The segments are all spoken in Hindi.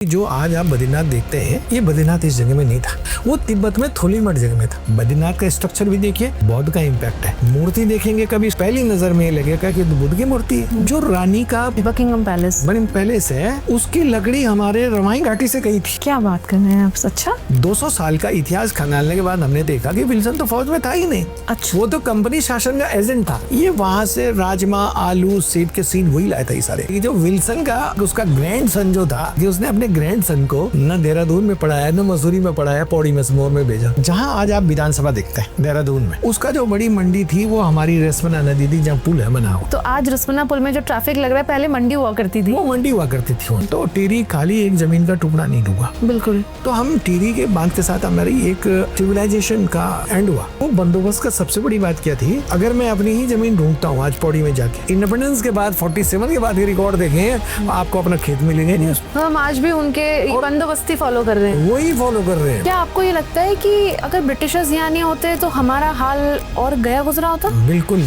जो आज आप बद्रीनाथ देखते हैं, ये बद्रीनाथ इस जगह में नहीं था, वो तिब्बत में थोलीमठ जगह में था। बद्रीनाथ का स्ट्रक्चर भी देखिए, बौद्ध का इम्पैक्ट है। मूर्ति देखेंगे कभी पहली नजर में लगेगा कि बुद्ध की मूर्ति है। जो रानी का बकिंगम पैलेस है, उसकी लकड़ी हमारे रवाई घाटी से गई थी। क्या बात कर रहे हैं आप? अच्छा, 200 साल का इतिहास खंगालने के बाद हमने देखा कि विल्सन तो फौज में था ही नहीं। अच्छा, वो तो कंपनी शासन का एजेंट था। ये वहाँ से राजमा, आलू, सेब के सीड वही लाए थे ये सारे। ये जो विल्सन का उसका ग्रैंड सन जो था, कि उसने अपने ग्रैंड सन को न देहरादून में पढ़ाया, न मसूरी में पढ़ाया, पौड़ी में समोर में भेजा। जहाँ आज आप विधानसभा देखते हैं देहरादून में, उसका जो बड़ी मंडी थी वो हमारी रसमना नदी थी, जहाँ पुल है बना हुआ। तो आज रसमना पुल में जो ट्रैफिक लग रहा है, पहले मंडी हुआ करती थी। वो मंडी हुआ करती थी। तो टिहरी खाली एक जमीन का टुकड़ा नहीं डूबा। बिल्कुल। तो हम टिहरी के बांध के साथ हमारी एक सिविलाइजेशन का एंड हुआ। वो बंदोबस्त का सबसे बड़ी बात क्या थी, अगर मैं अपनी ही जमीन ढूंढता हूँ आज पौड़ी में जाके, इंडिपेंडेंस के बाद 47 के बाद ये रिकॉर्ड देखें, आपको अपना खेत मिलेंगे नहीं। तो हम आज भी उनके बंदोबस्ती फॉलो कर रहे हैं। वही फॉलो कर रहे हैं। क्या आपको ये लगता है कि अगर ब्रिटिशर्स यहाँ नहीं होते तो हमारा हाल और गया गुजरा होता? बिल्कुल।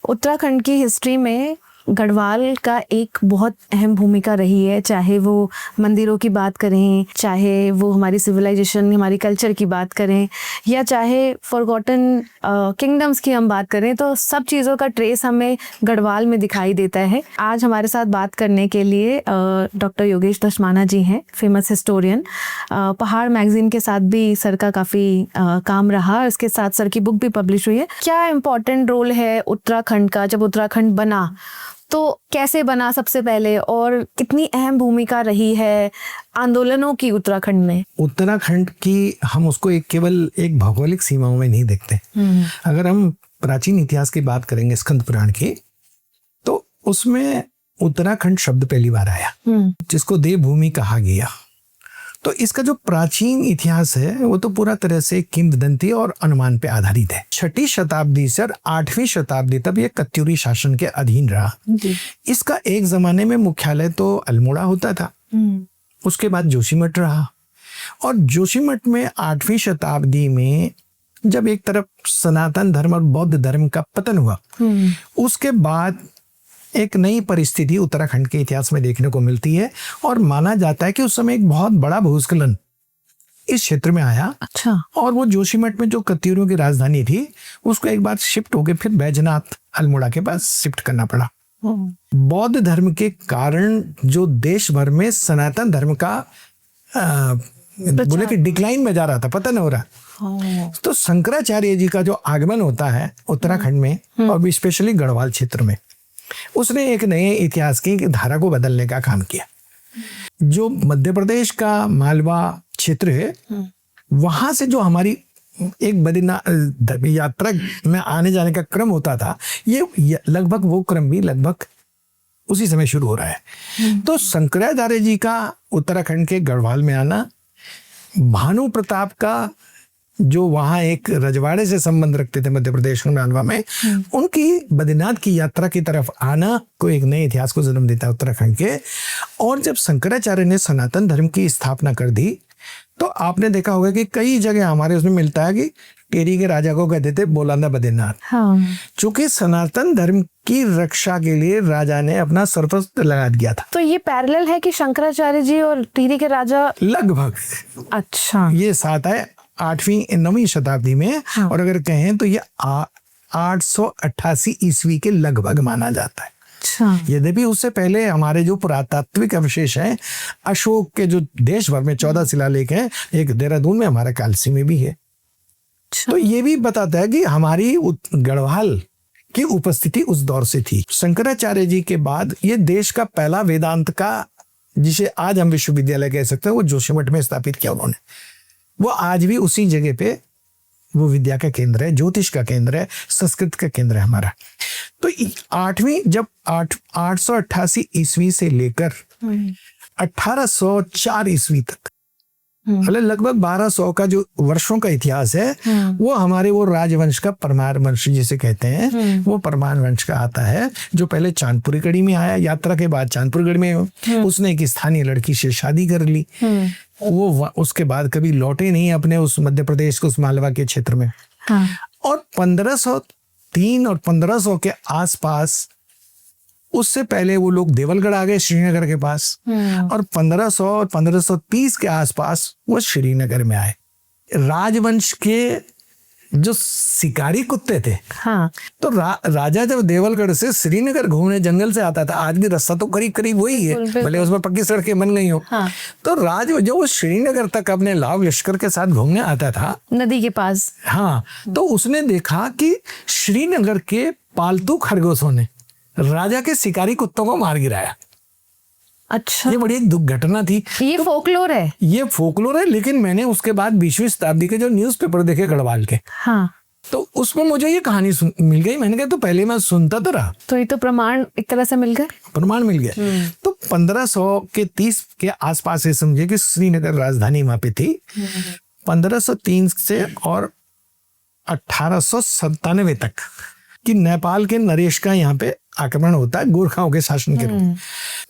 उत्तराखंड की हिस्ट्री में गढ़वाल का एक बहुत अहम भूमिका रही है, चाहे वो मंदिरों की बात करें, चाहे वो हमारी सिविलाइजेशन, हमारी कल्चर की बात करें, या चाहे फॉरगॉटन किंगडम्स की हम बात करें, तो सब चीज़ों का ट्रेस हमें गढ़वाल में दिखाई देता है। आज हमारे साथ बात करने के लिए डॉक्टर योगेश दशमाना जी हैं, फेमस हिस्टोरियन। पहाड़ मैगजीन के साथ भी सर का काफ़ी काम रहा, इसके साथ सर की बुक भी पब्लिश हुई है। क्या इम्पोर्टेंट रोल है उत्तराखंड का? जब उत्तराखंड बना तो कैसे बना सबसे पहले, और कितनी अहम भूमिका रही है आंदोलनों की उत्तराखंड में? उत्तराखंड की हम उसको केवल एक भौगोलिक सीमाओं में नहीं देखते। अगर हम प्राचीन इतिहास की बात करेंगे, स्कंद पुराण की, तो उसमें उत्तराखंड शब्द पहली बार आया, जिसको देवभूमि कहा गया। तो इसका जो प्राचीन इतिहास है वो तो पूरा तरह से किंवदंती और अनुमान पे आधारित है। 6वीं शताब्दी से 8वीं शताब्दी तक ये कत्यूरी शासन के अधीन रहा। इसका एक जमाने में मुख्यालय तो अल्मोड़ा होता था, उसके बाद जोशीमठ रहा, और जोशीमठ में 8वीं शताब्दी में जब एक तरफ सनातन धर्म और बौद्ध धर्म का पतन हुआ, उसके बाद एक नई परिस्थिति उत्तराखंड के इतिहास में देखने को मिलती है, और माना जाता है कि उस समय एक बहुत बड़ा भूस्खलन इस क्षेत्र में आया। अच्छा। और वो जोशीमठ में जो कत्यूरियों की राजधानी थी, उसको एक बार शिफ्ट होके फिर बैजनाथ अल्मोड़ा के पास शिफ्ट करना पड़ा। बौद्ध धर्म के कारण जो देश भर में सनातन धर्म का बोले कि डिक्लाइन में जा रहा था, पतन हो रहा। तो शंकराचार्य जी का जो आगमन होता है उत्तराखंड में, और स्पेशली गढ़वाल क्षेत्र में, उसने एक नए इतिहास की धारा को बदलने का काम किया। जो मध्य प्रदेश का मालवा क्षेत्र है, वहां से जो हमारी एक बद्रीनाथ यात्रा में आने जाने का क्रम होता था, ये लगभग वो क्रम भी लगभग उसी समय शुरू हो रहा है। तो शंकराचार्य जी का उत्तराखंड के गढ़वाल में आना, भानु प्रताप का जो वहाँ एक रजवाड़े से संबंध रखते थे मध्य प्रदेश में, मालवा में, उनकी बद्रीनाथ की यात्रा की तरफ आना को एक नए इतिहास को जन्म देता है उत्तराखंड के। और जब शंकराचार्य ने सनातन धर्म की स्थापना कर दी, तो आपने देखा होगा कि कई जगह हमारे उसमें मिलता है कि टिहरी के राजा को कहते थे बोलांदा बद्रीनाथ। चूंकि सनातन धर्म की रक्षा के लिए राजा ने अपना सर्वस्व लगा दिया था। तो ये पैरेलल है कि शंकराचार्य जी और टिहरी के राजा लगभग, अच्छा, ये साथ है 8वीं 9वीं शताब्दी में। और अगर कहें तो ये 888 ईस्वी के लगभग माना जाता है। यद्यपि उससे पहले हमारे जो पुरातात्विक अवशेष हैं, अशोक के जो देश भर में 14 शिलालेख हैं, एक देहरादून में, हमारा कालसी में भी है। तो ये भी बताता है कि हमारी गढ़वाल की उपस्थिति उस दौर से थी। शंकराचार्य जी के बाद ये देश का पहला वेदांत का, जिसे आज हम विश्वविद्यालय कह सकते हैं, वो जोशीमठ में स्थापित किया उन्होंने। वो आज भी उसी जगह पे वो विद्या का केंद्र है, ज्योतिष का केंद्र है, संस्कृत का केंद्र है हमारा। तो 888 ईस्वी से लेकर 1804 ईस्वी तक, मतलब लगभग 1200 का जो वर्षों का इतिहास है, वो हमारे वो राजवंश का परमार वंश जिसे कहते हैं, वो परमार वंश का आता है, जो पहले चांदपुरी गढ़ी में आया, यात्रा के बाद चांदपुरगढ़ में उसने एक स्थानीय लड़की से शादी कर ली। वो उसके बाद कभी लौटे नहीं अपने उस मध्य प्रदेश के उस मालवा के क्षेत्र में। और 1503 और 1500 के आसपास, उससे पहले वो लोग देवलगढ़ आ गए श्रीनगर के पास, और 1500 और 1530 के आसपास वो श्रीनगर में आए। राजवंश के जो शिकारी कुत्ते थे, हाँ, तो राजा जब देवलगढ़ से श्रीनगर घूमने जंगल से आता था, आज भी रास्ता तो करीब करीब वही है, भले उसमें पक्की सड़कें बन गई हो, हाँ। तो जो वो श्रीनगर तक अपने लाव लश्कर के साथ घूमने आता था नदी के पास, हाँ, तो उसने देखा कि श्रीनगर के पालतू खरगोशों ने राजा के शिकारी कुत्तों को मार गिराया। अच्छा, ये बड़ी एक दुख घटना थी। ये फोकलोर है, ये फोकलोर है, लेकिन मैंने उसके बाद 20वीं शताब्दी के जो न्यूज़पेपर देखे गढ़वाल के, हाँ, तो उसमें मुझे ये कहानी मिल गई। मैंने कहा तो पहले मैं सुनता तो रहा, तो ये तो प्रमाण एक तरह से मिल गए, प्रमाण मिल गया। तो 1530 के आसपास ये समझे कि श्रीनगर राजधानी वहां पे थी। 1503 से और 1897 तक कि नेपाल के नरेश का यहाँ पे आक्रमण होता है गोरखाओं के शासन के रूप में।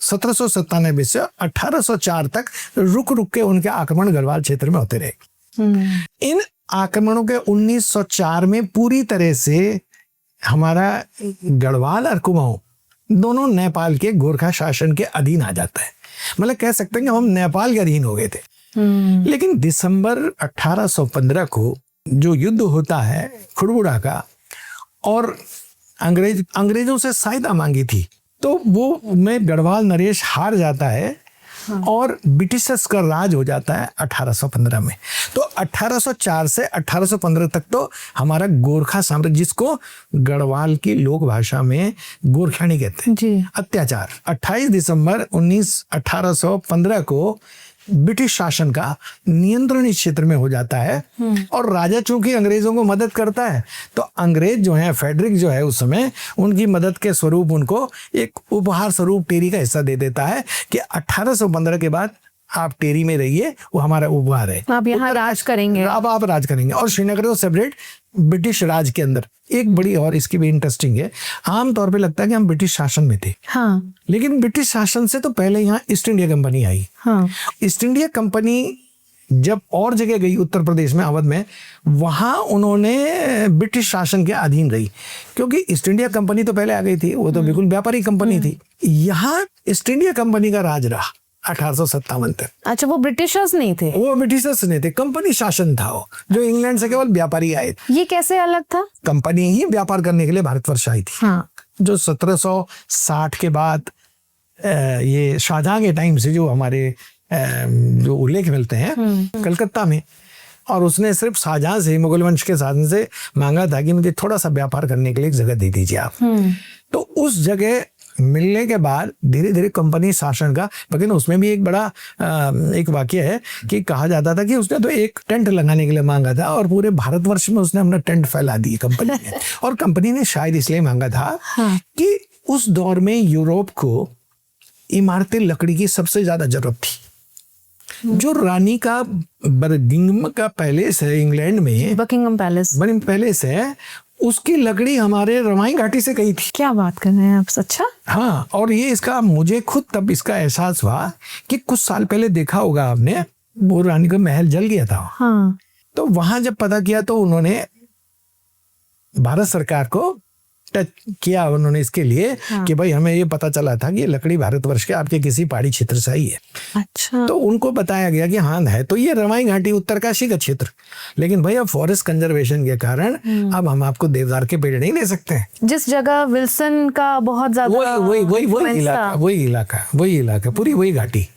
1797 से 1804 तक रुक रुक के उनके आक्रमण गढ़वाल क्षेत्र में होते रहे। इन आक्रमणों के 1904 में पूरी तरह से हमारा गढ़वाल और कुमाऊं दोनों नेपाल के गोरखा शासन के अधीन आ जाता है। मतलब कह सकते हैं कि हम नेपाल के अधीन हो गए थे। लेकिन दिसंबर 1815 को जो युद्ध होता है खुड़बुड़ा का, और अंग्रेजों से सहायता मांगी थी, तो वो में गढ़वाल नरेश हार जाता है, हाँ। और ब्रिटिशर्स का राज हो जाता है 1815 में। तो 1804 से 1815 तक तो हमारा गोरखा साम्राज्य, जिसको गढ़वाल की लोक भाषा में गोरखानी कहते हैं जी, अत्याचार, 28 दिसंबर 1815 को ब्रिटिश शासन का नियंत्रण इस क्षेत्र में हो जाता है। और राजा चूंकि अंग्रेजों को मदद करता है, तो अंग्रेज जो है, फेडरिक जो है उस समय, उनकी मदद के स्वरूप उनको एक उपहार स्वरूप टेरी का हिस्सा दे देता है कि 1815 के बाद आप टेरी में रहिए, वो हमारा उपहार है, आप यहाँ राज करेंगे, अब आप राज करेंगे। और श्रीनगर को सेपरेट ब्रिटिश राज के अंदर। एक बड़ी और इसकी भी इंटरेस्टिंग है, आमतौर पे लगता है कि हम ब्रिटिश शासन में थे, हाँ, लेकिन ब्रिटिश शासन से तो पहले यहाँ ईस्ट इंडिया कंपनी आई। हाँ। ईस्ट इंडिया कंपनी जब और जगह गई, उत्तर प्रदेश में अवध में, वहां उन्होंने ब्रिटिश शासन के अधीन रही, क्योंकि ईस्ट इंडिया कंपनी तो पहले आ गई थी, वो तो बिल्कुल व्यापारी कंपनी थी। यहाँ ईस्ट इंडिया कंपनी का राज रहा 1857 तक। अच्छा, वो ब्रिटिशर्स नहीं थे? वो ब्रिटिशर्स नहीं थे, कंपनी शासन था वो, जो इंग्लैंड से केवल व्यापारी आए थे। ये कैसे अलग था? कंपनी ही व्यापार करने के लिए भारतवर्ष आई थी। हाँ। जो 1760 के बाद ये शाहजहां के टाइम से जो हमारे जो उल्लेख मिलते हैं कलकत्ता में, और उसने सिर्फ शाहजहां से, मुगल वंश के शासन से मांगा था कि मुझे थोड़ा सा व्यापार करने के लिए एक जगह दे दीजिए आप। तो उस जगह मिलने के बाद धीरे धीरे कंपनी शासन का, लेकिन उसमें भी एक बड़ा एक वाक्य है कि कहा जाता था कि उसने तो एक टेंट लगाने के लिए मांगा था, और पूरे भारतवर्ष में उसने अपना टेंट फैला दिए कंपनी ने। और कंपनी ने शायद इसलिए मांगा था कि उस दौर में यूरोप को इमारतें लकड़ी की सबसे ज्यादा जरूरत थी। जो रानी का बकिंघम का पैलेस है इंग्लैंड में, बकिंघम पैलेस है, उसकी लकड़ी हमारे रवाई घाटी से गई थी। क्या बात कर रहे हैं आप? अच्छा। हाँ, और ये इसका मुझे खुद तब इसका एहसास हुआ कि कुछ साल पहले देखा होगा आपने, वो रानी का महल जल गया था। हाँ। तो वहां जब पता किया तो उन्होंने भारत सरकार को टच किया, उन्होंने इसके लिए कि भाई हमें ये पता चला था कि ये लकड़ी भारतवर्ष के आपके किसी पहाड़ी क्षेत्र से आई है। अच्छा। तो उनको बताया गया कि हाँ है तो ये रवाई घाटी उत्तरकाशी का क्षेत्र, लेकिन भाई अब फॉरेस्ट कंजर्वेशन के कारण अब हम आपको देवदार के पेड़ नहीं ले सकते। जिस जगह विल्सन का बहुत ज्यादा वही इलाका पूरी वही घाटी।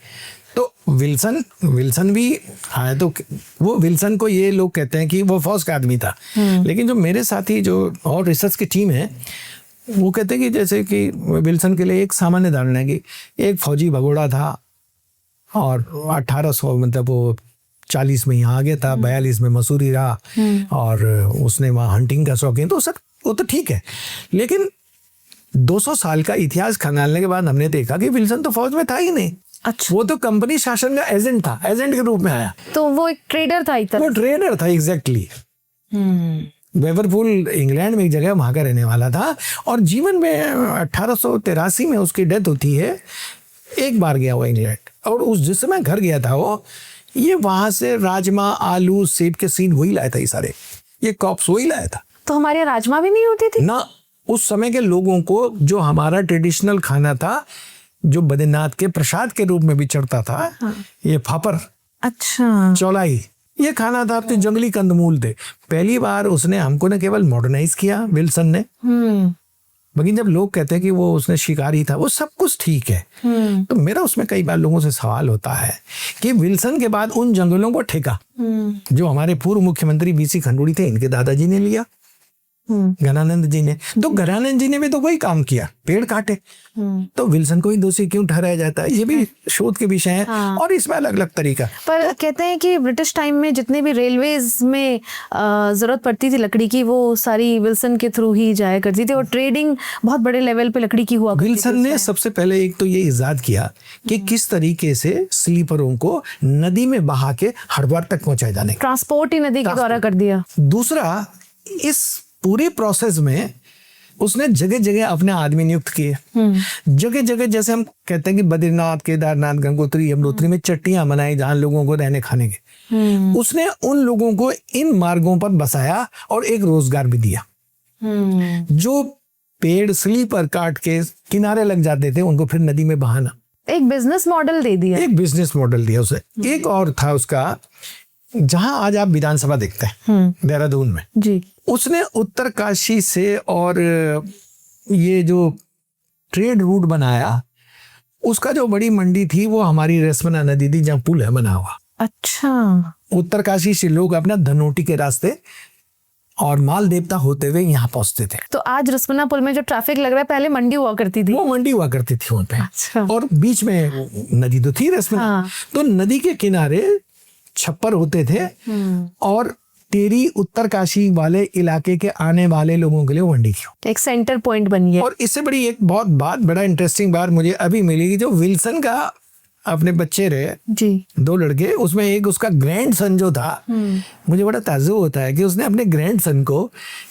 तो विल्सन भी हाँ, तो वो विल्सन को ये लोग कहते हैं कि वो फौज का आदमी था, लेकिन जो मेरे साथी जो और रिसर्च की टीम है वो कहते हैं कि जैसे कि विल्सन के लिए एक सामान्य धारणा है कि एक फौजी भगोड़ा था और 1800 मतलब वो 40 में यहाँ आ गया था, 42 में मसूरी रहा, और उसने वहाँ हंटिंग का शौकीन, तो सर वो तो ठीक है। लेकिन 200 साल का इतिहास खंगालने के बाद हमने देखा कि विल्सन तो फौज में था ही नहीं। अच्छा। वो तो कंपनी शासन का एजेंट था, एजेंट के रूप में आया। तो वो एक ट्रेडर था, वो ट्रेडर था एग्जैक्टली। वेवरपूल इंग्लैंड में एक जगह वहां का रहने वाला था, और जीवन में 1883 में उसकी डेथ होती है। एक बार गया वो इंग्लैंड, और उस जिस समय घर गया था वो, ये वहां से राजमा, आलू, सेब के सीड वही लाया था, ये सारे ये कॉप्स वही लाया था। तो हमारे यहाँ राजमा भी नहीं होती थी ना। उस समय के लोगों को जो हमारा ट्रेडिशनल खाना था, जो बद्रीनाथ के प्रसाद के रूप में भी चढ़ता था, ये फापर, अच्छा चौलाई, ये खाना था। तो जंगली कंदमूल थे। पहली बार उसने हमको न केवल मॉडर्नाइज किया विल्सन ने, लेकिन जब लोग कहते हैं कि वो उसने शिकारी था, वो सब कुछ ठीक है, तो मेरा उसमें कई बार लोगों से सवाल होता है कि विल्सन के बाद उन जंगलों को ठेका जो हमारे पूर्व मुख्यमंत्री बीसी खंडूड़ी थे, इनके दादाजी ने लिया, घनानंद जी ने। तो घनानंद जी ने भी तो वही काम किया, पेड़ काटे, तो विल्सन को ही दोषी क्यों ठहराया जाता है? ये भी शोध के विषय है। और इसमें अलग अलग तरीका। पर कहते हैं कि ब्रिटिश टाइम में जितने भी रेलवेज में जरूरत पड़ती थी लकड़ी की, वो सारी विल्सन के थ्रू ही जाया करती थी, और ट्रेडिंग बहुत बड़े लेवल पे लकड़ी की हुआ करती थी। विल्सन ने सबसे पहले एक तो ये इजाद किया कि किस तरीके से स्लीपरों को नदी में बहा के हरिद्वार तक पहुंचाया जाने, ट्रांसपोर्ट ही नदी के द्वारा कर दिया। दूसरा, इस पूरे प्रोसेस में उसने जगह जगह अपने आदमी नियुक्त किए। जगह जगह, जैसे हम कहते हैं कि बद्रीनाथ, केदारनाथ, गंगोत्री, यमुनोत्री में चट्टियां बनाई जहां लोगों को रहने खाने के, उसने उन लोगों को इन मार्गों पर बसाया और एक रोजगार भी दिया। जो पेड़ स्लीपर काट के किनारे लग जाते थे, उनको फिर नदी में बहाना, एक बिजनेस मॉडल दे दिया। एक बिजनेस मॉडल दिया उसे। एक और था उसका, जहां आज आप विधानसभा देखते हैं देहरादून में जी, उसने उत्तरकाशी से और ये जो ट्रेड रूट बनाया, उसका जो बड़ी मंडी थी वो हमारी रेसमना नदी थी जहाँ पुल है बना हुआ। अच्छा, उत्तरकाशी से लोग अपना धनोटी के रास्ते और माल देवता होते हुए यहाँ पहुंचते थे। तो आज रसमना पुल में जो ट्रैफिक लग रहा है, पहले मंडी हुआ करती थी। वो मंडी हुआ करती थी वहाँ पे। अच्छा। और बीच में नदी तो थी रेसमना। तो नदी के किनारे छप्पर होते थे और टेरी उत्तरकाशी वाले इलाके के आने वाले लोगों के लिए मंडी थी, एक सेंटर पॉइंट बन गया। और इससे बड़ी एक बहुत बड़ा इंटरेस्टिंग बात मुझे अभी मिली कि जो विल्सन का अपने बच्चे रहे जी, 2 लड़के, उसमें एक उसका ग्रैंड सन जो था, मुझे बड़ा ताज्जुब होता है कि उसने अपने ग्रैंड सन को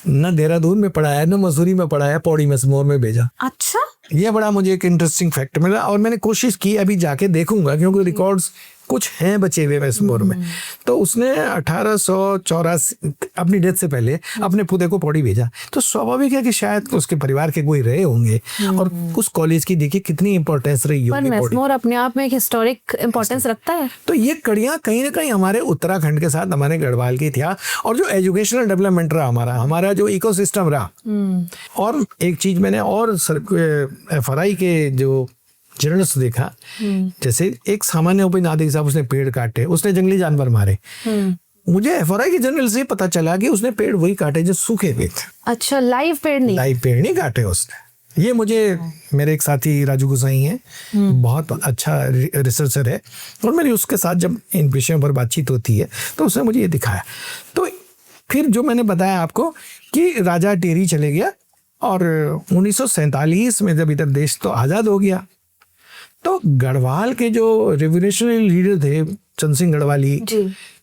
न देहरादून में पढ़ाया, न मसूरी में पढ़ाया, पौड़ी मसमोर में भेजा। अच्छा, ये बड़ा मुझे एक इंटरेस्टिंग फैक्ट मिला, और मैंने कोशिश की, अभी जाके देखूंगा क्योंकि रिकॉर्ड्स कुछ हैं बचे हुए मसमोर में। तो उसने 1884 अपनी डेथ से पहले अपने पुते को पौड़ी भेजा। तो स्वाभाविक है कि शायद उसके परिवार के कोई रहे होंगे, और उस कॉलेज की देखिए कितनी इंपॉर्टेंस रही होगी। मसमोर अपने आप में एक हिस्टोरिक इंपॉर्टेंस रखता है। तो ये कड़ियां कहीं ना कहीं हमारे उत्तराखंड के साथ हमारे गढ़वाल की थी, और जो एजुकेशनल डेवलपमेंट रहा हमारा जो इकोसिस्टम रहा। और एक चीज मैंने और FRI के जो जर्नल्स देखा, जैसे एक सामान्य उपनिदेशक साहब, उसने पेड़ काटे, उसने जंगली जानवर मारे। मुझे FRI के जर्नल से पता चला कि उसने पेड़ वही काटे जो सूखे हुए थे। अच्छा, लाइव पेड़ नहीं काटे उसने। ये मुझे मेरे एक साथी राजू गुसाई हैं, बहुत अच्छा रिसर्चर है, और मेरी उसके साथ जब इन विषयों पर बातचीत होती है तो उसने मुझे ये दिखाया। तो फिर जो मैंने बताया आपको कि राजा टेरी चले गया, और 1947 में जब इधर देश तो आज़ाद हो गया, तो गढ़वाल के जो रेवोल्यूशनरी लीडर थे, चंद सिंह गढ़वाली,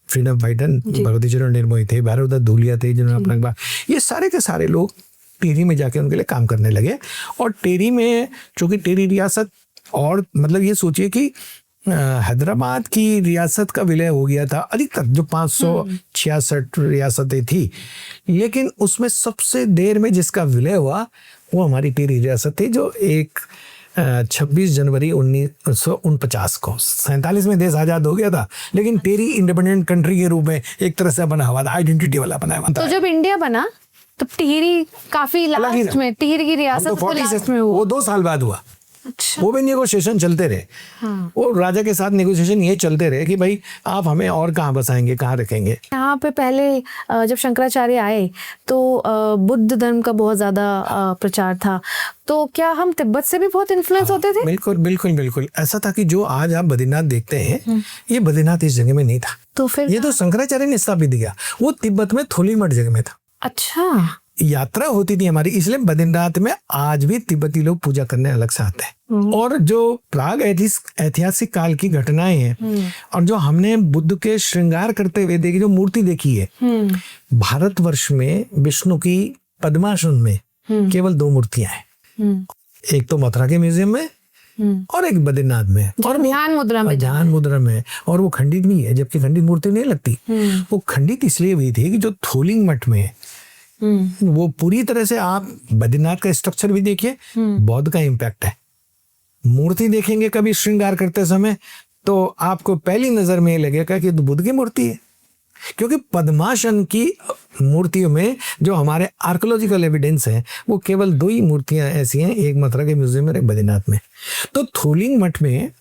फ्रीडम फाइटर भगवती चरण निर्मोही थे, भैरवदत्त धूलिया थे जिन्होंने अपना, ये सारे के सारे लोग टेरी में जाके उनके लिए काम करने लगे। और टेरी में, चूंकि टेरी रियासत, और मतलब ये सोचिए कि हैदराबाद की रियासत का विलय हो गया था अधिकतर, जो 566 रियासतें थी, लेकिन उसमें सबसे देर में जिसका विलय हुआ वो हमारी टेरी रियासत थी, जो 26 जनवरी 1949 को। 47 में देश आजाद हो गया था, लेकिन टेरी इंडिपेंडेंट कंट्री के रूप में एक तरह से बना हुआ था, आइडेंटिटी वाला बना हुआ था। तो जब इंडिया बना तो टिहरी काफी लास्ट में, टिहरी की रियासत तो लास्ट में हुआ। वो 2 साल बाद हुआ। अच्छा। वो भी नेगोशिएशन चलते रहे। वो राजा के साथ नेगोशिएशन ये चलते रहे कि भाई आप हमें और कहाँ बसाएंगे, कहाँ रखेंगे। यहाँ पे पहले जब शंकराचार्य आए तो बुद्ध धर्म का बहुत ज्यादा प्रचार था, तो क्या हम तिब्बत से भी बहुत इन्फ्लुएंस होते थे? बिल्कुल बिल्कुल बिल्कुल। ऐसा था कि जो आज आप बद्रीनाथ देखते हैं, ये बद्रीनाथ इस जगह में नहीं था। तो फिर ये तो शंकराचार्य ने स्थापित किया, वो तिब्बत में थोलीमठ जगह में था। अच्छा, यात्रा होती थी हमारी, इसलिए बद्रीनाथ में आज भी तिब्बती लोग पूजा करने अलग से आते हैं। और जो प्राग ऐतिहासिक काल की घटनाएं हैं, और जो हमने बुद्ध के श्रृंगार करते हुए देखी जो मूर्ति देखी है, भारतवर्ष में विष्णु की पद्मासन में केवल 2 मूर्तियां हैं। एक तो मथुरा के म्यूजियम में, और एक बद्रीनाथ में, और ध्यान मुद्रा में, और वो खंडित भी है, जबकि खंडित मूर्ति नहीं लगती। वो खंडित इसलिए हुई थी कि जो थोलिंग मठ में वो पूरी तरह से आप बद्रीनाथ का स्ट्रक्चर भी देखिए, बौद्ध का इम्पैक्ट है। मूर्ति देखेंगे कभी श्रृंगार करते समय तो आपको पहली नजर में ये लगेगा कि बुद्ध की मूर्ति है, क्योंकि पद्मासन की मूर्तियों में जो हमारे आर्कोलॉजिकल एविडेंस है वो केवल 2 ही मूर्तियां ऐसी हैं, एक मथुरा के म्यूजियम में, एक बद्रीनाथ में। तो थोलिंग मठ में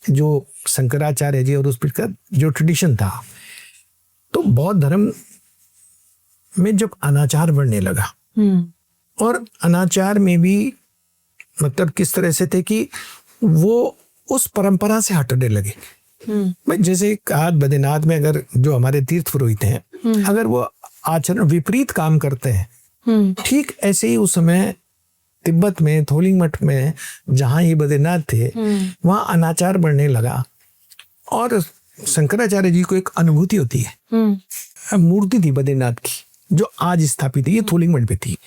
जो शंकराचार्य जी और उस पीठ का जो ट्रेडिशन था, तो बौद्ध धर्म में जब अनाचार बढ़ने लगा, और अनाचार में भी मतलब किस तरह से थे कि वो उस परंपरा से हटने लगे। भाई जैसे कहा बद्रीनाथ में अगर जो हमारे तीर्थ पुरोहित हैं अगर वो आचरण विपरीत काम करते हैं, ठीक ऐसे ही उस समय तिब्बत में थोलिंग मठ में जहां ये बद्रीनाथ थे वहां अनाचार बढ़ने लगा। और शंकराचार्य जी को एक अनुभूति होती है, मूर्ति थी बद्रीनाथ की जो आज स्थापित है, ये थोलिंग मठ पे थी,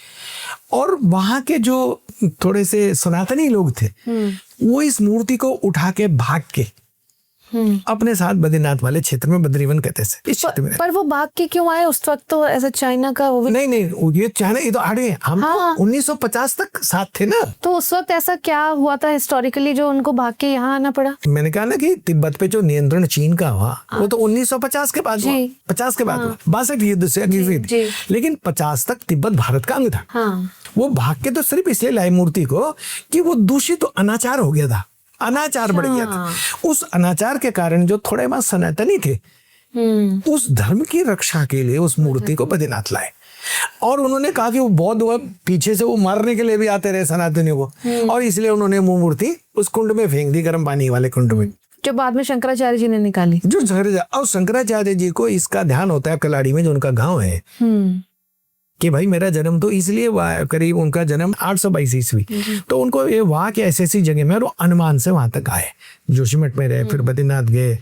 और वहां के जो थोड़े से सनातनी लोग थे वो इस मूर्ति को उठा के भाग के अपने साथ बद्रीनाथ वाले क्षेत्र में, बद्रीवन कहते हैं इस क्षेत्र में। पर वो भाग के क्यों आए उस वक्त? तो ऐसा चाइना का वो भी नहीं ये चाइना, ये तो आगे हम हाँ। तो 1950 तक साथ थे ना। तो उस वक्त ऐसा क्या हुआ था हिस्टोरिकली जो उनको भाग के यहाँ आना पड़ा? मैंने कहा ना कि तिब्बत पे जो नियंत्रण चीन का हुआ वो तो 1950 के बाद हुआ, 50 के बाद हुआ, 62 युद्ध से अग्निवीर, लेकिन 50 तक तिब्बत भारत का अंग था। वो भाग के तो सिर्फ इसलिए लाए मूर्ति को कि वो दूषित अनाचार हो गया था, अनाचार बढ़ गया था। उस अनाचार के कारण जो थोड़े बहुत सनातनी थे उस धर्म की रक्षा के लिए उस मूर्ति को बद्रीनाथ लाए, और उन्होंने कहा कि वो बौद्ध पीछे से वो मारने के लिए भी आते रहे सनातनियों को, और इसलिए उन्होंने वो मूर्ति उस कुंड में फेंक दी, गर्म पानी वाले कुंड में, जो बाद में शंकराचार्य जी ने निकाली। और शंकराचार्य जी को इसका ध्यान होता है कलाड़ी में जो उनका गाँव है कि भाई मेरा जन्म तो इसलिए हुआ, करीब उनका जन्म 822 ईस्वी, तो उनको ये वहाँ के ऐसी जगह में, और वो अनुमान से वहां तक आए, जोशीमठ में रहे, फिर बद्रीनाथ गए,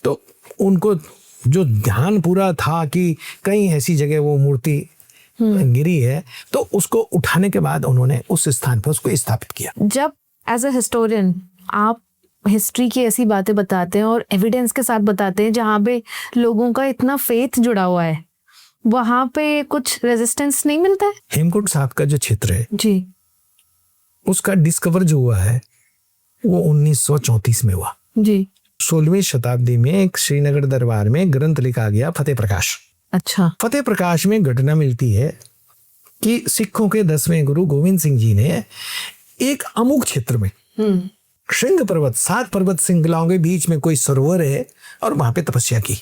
तो उनको जो ध्यान पूरा था कि कहीं ऐसी जगह वो मूर्ति गिरी है, तो उसको उठाने के बाद उन्होंने उस स्थान पर उसको स्थापित किया। जब एज अ हिस्टोरियन आप हिस्ट्री की ऐसी बातें बताते हैं और एविडेंस के साथ बताते हैं जहाँ पे लोगों का इतना फेथ जुड़ा हुआ है, वहां पे कुछ रेजिस्टेंस नहीं मिलता है? हेमकुंड साहब का जो क्षेत्र है जी, उसका डिस्कवर जो हुआ है वो 1934 में हुआ जी। 16वीं शताब्दी में एक श्रीनगर दरबार में ग्रंथ लिखा गया फतेह प्रकाश। अच्छा। फतेह प्रकाश में घटना मिलती है कि सिखों के 10वें गुरु गोविंद सिंह जी ने एक अमुक क्षेत्र में श्रृंग पर्वत, 7 पर्वत श्रृंखलाओं के बीच में कोई सरोवर है और वहां पे तपस्या की।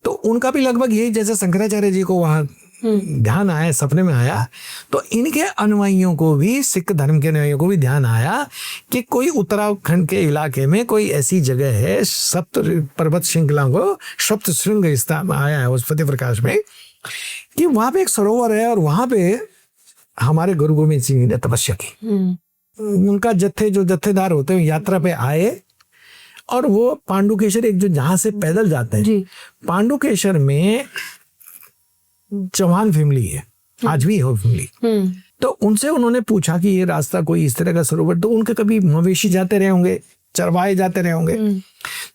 तो उनका भी लगभग यही, जैसे शंकराचार्य जी को वहां ध्यान आया, सपने में आया, तो इनके अनुयायियों को भी, सिख धर्म के अनुयायियों को भी ध्यान आया कि कोई उत्तराखंड के इलाके में कोई ऐसी जगह है, 7 पर्वत श्रृंखलाओं को सप्त श्रृंग आया है उस फतेह प्रकाश में, कि वहां पे एक सरोवर है और वहां पे हमारे गुरु गोविंद सिंह जी ने तपस्या की। उनका जत्थेदार होते हुए यात्रा पे आए, और वो पांडुकेश्वर, एक जो जहां से पैदल जाते हैं, पांडुकेश्वर में चौहान फैमिली है, आज भी है फैमिली, तो उनसे उन्होंने पूछा कि ये रास्ता कोई इस तरह का सरोवर, तो उनके कभी मवेशी जाते रहे होंगे, चरवाए जाते रहे होंगे,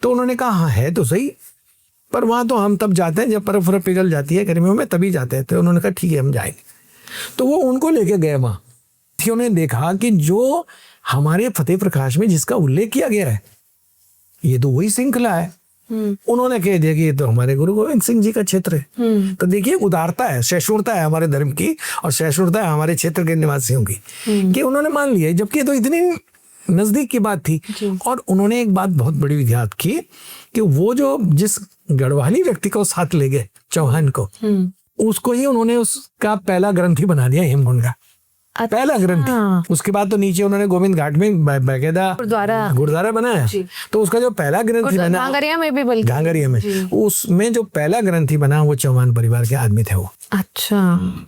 तो उन्होंने कहा हाँ है तो सही, पर वहां तो हम तब जाते हैं जब बर्फ पिघल जाती है गर्मियों में, तभी जाते हैं। तो उन्होंने कहा ठीक है हम जाएंगे, तो वो उनको लेके गए वहां। उन्होंने देखा कि जो हमारे फतेह प्रकाश में जिसका उल्लेख किया गया है ये तो वही श्रृंखला है। उन्होंने कह दिया कि ये तो हमारे गुरु गोविंद सिंह जी का क्षेत्र है। तो देखिए उदारता है, सहिष्णुता है हमारे धर्म की, और सहिष्णुता है हमारे क्षेत्र के निवासियों की, कि उन्होंने मान लिया, जबकि तो इतनी नजदीक की बात थी। और उन्होंने एक बात बहुत बड़ी याद की कि वो जो जिस गढ़वाली व्यक्ति को साथ ले गए, चौहान को, उसको ही उन्होंने उसका पहला ग्रंथी बना दिया हेमकुंड का, पहला ग्रंथी। उसके बाद तो नीचे उन्होंने गोविंद घाट में बाकायदा गुरुद्वारा बनाया, तो उसका जो पहला ग्रंथी बना घांगरिया में भी, बल्कि घांगरिया में, उसमें जो पहला ग्रंथी बना वो चौहान परिवार के आदमी थे वो। अच्छा।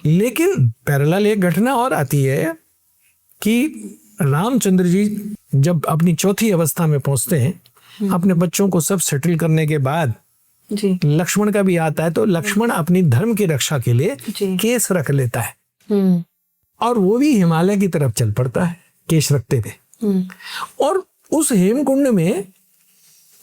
लेकिन पैरेलल एक घटना और आती है कि रामचंद्र जी जब अपनी चौथी अवस्था में पहुंचते हैं, अपने बच्चों को सब सेटल करने के बाद लक्ष्मण का भी आता है, तो लक्ष्मण अपनी धर्म की रक्षा के लिए केस रख लेता है, और वो भी हिमालय की तरफ चल पड़ता है केश रखते हुए। और उस हेमकुंड में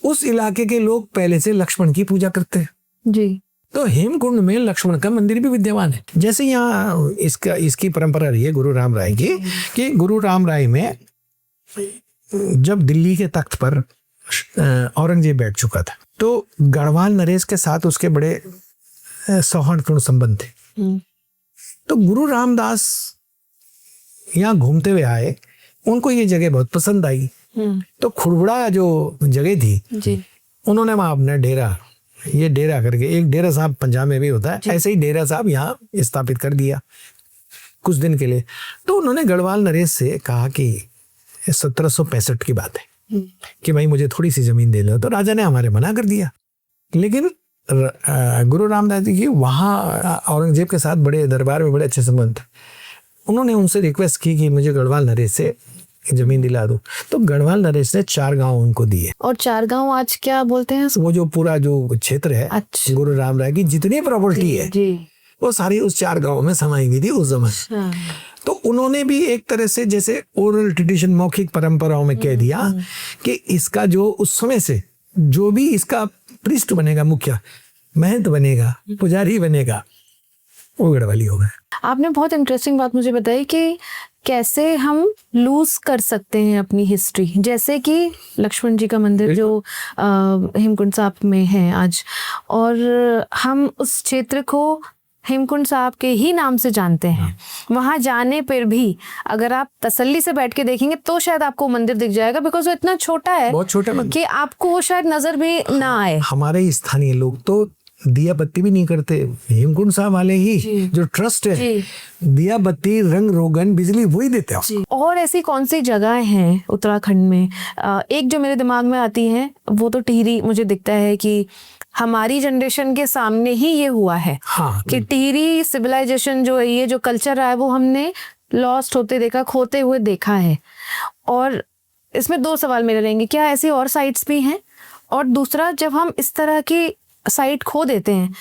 उस इलाके के लोग पहले से लक्ष्मण की पूजा करते हैं। जी। तो हेमकुंड में लक्ष्मण का मंदिर भी विद्यमान है। जैसे यहाँ इसकी परंपरा रही है गुरु राम राय की, कि गुरु राम राय में जब दिल्ली के तख्त पर औरंगजेब बैठ चुका था, तो गढ़वाल नरेश के साथ उसके बड़े सौहार्दपूर्ण संबंध थे। तो गुरु रामदास यहाँ घूमते हुए आए, उनको ये जगह बहुत पसंद आई। तो खुड़बड़ा जो जगह थी जी, उन्होंने वहां अपना डेरा, ये डेरा करके, एक डेरा साहब पंजाब में भी होता है, ऐसे ही डेरा साहब यहाँ स्थापित कर दिया कुछ दिन के लिए। तो उन्होंने गढ़वाल नरेश से कहा कि 1765 की बात है कि भाई मुझे थोड़ी सी जमीन दे लो। तो राजा ने हमारे मना कर दिया, लेकिन गुरु रामदास जी की वहाँ औरंगजेब के साथ बड़े दरबार में बड़े अच्छे संबंध थे। उन्होंने उनसे रिक्वेस्ट की कि मुझे गढ़वाल नरेश से जमीन दिला दो। तो गढ़वाल नरेश ने 4 गांव उनको दिए। और 4 गांव आज क्या बोलते हैं? वो जो पूरा जो क्षेत्र है, अच्छा, गुरु राम राय की जितनी प्रॉपर्टी है जी, वो सारी उस 4 गांव में समाई हुई थी उस समय। तो उन्होंने भी एक तरह से जैसे ओरल ट्रेडिशन, मौखिक परंपराओं में कह दिया कि इसका जो उस समय से जो भी इसका प्रीस्ट बनेगा, मुखिया महंत बनेगा, पुजारी बनेगा, वो गढ़वाली होगा। आपने बहुत इंटरेस्टिंग बात मुझे बताई कि कैसे हम लूज कर सकते हैं अपनी हिस्ट्री। जैसे कि लक्ष्मण जी का मंदिर जो हेमकुंड साहब में है आज, और हम उस क्षेत्र को हेमकुंड साहब के ही नाम से जानते हैं। वहां जाने पर भी अगर आप तसल्ली से बैठ के देखेंगे तो शायद आपको मंदिर दिख जाएगा, बिकॉज वो इतना छोटा है, बहुत छोटा कि आपको वो शायद नजर भी ना आए। हमारे स्थानीय लोग तो दिया बत्ती भी नहीं करते। हेमकुंड साहब वाले ही जो ट्रस्ट है, दिया बत्ती, रंग रोगन, बिजली वही देते हैं। और ऐसी कौन सी जगह हैं उत्तराखंड में? एक जो मेरे दिमाग में आती है वो तो टिहरी, मुझे दिखता है कि हमारी जनरेशन के सामने ही ये हुआ है। हाँ, कि टिहरी सिविलाइजेशन जो है, ये जो कल्चर रहा है, वो हमने लॉस्ट होते देखा, खोते हुए देखा है। और इसमें 2 सवाल मेरे रहेंगे, क्या ऐसी और साइट्स भी हैं? और दूसरा, जब हम इस तरह की साइट खो देते हैं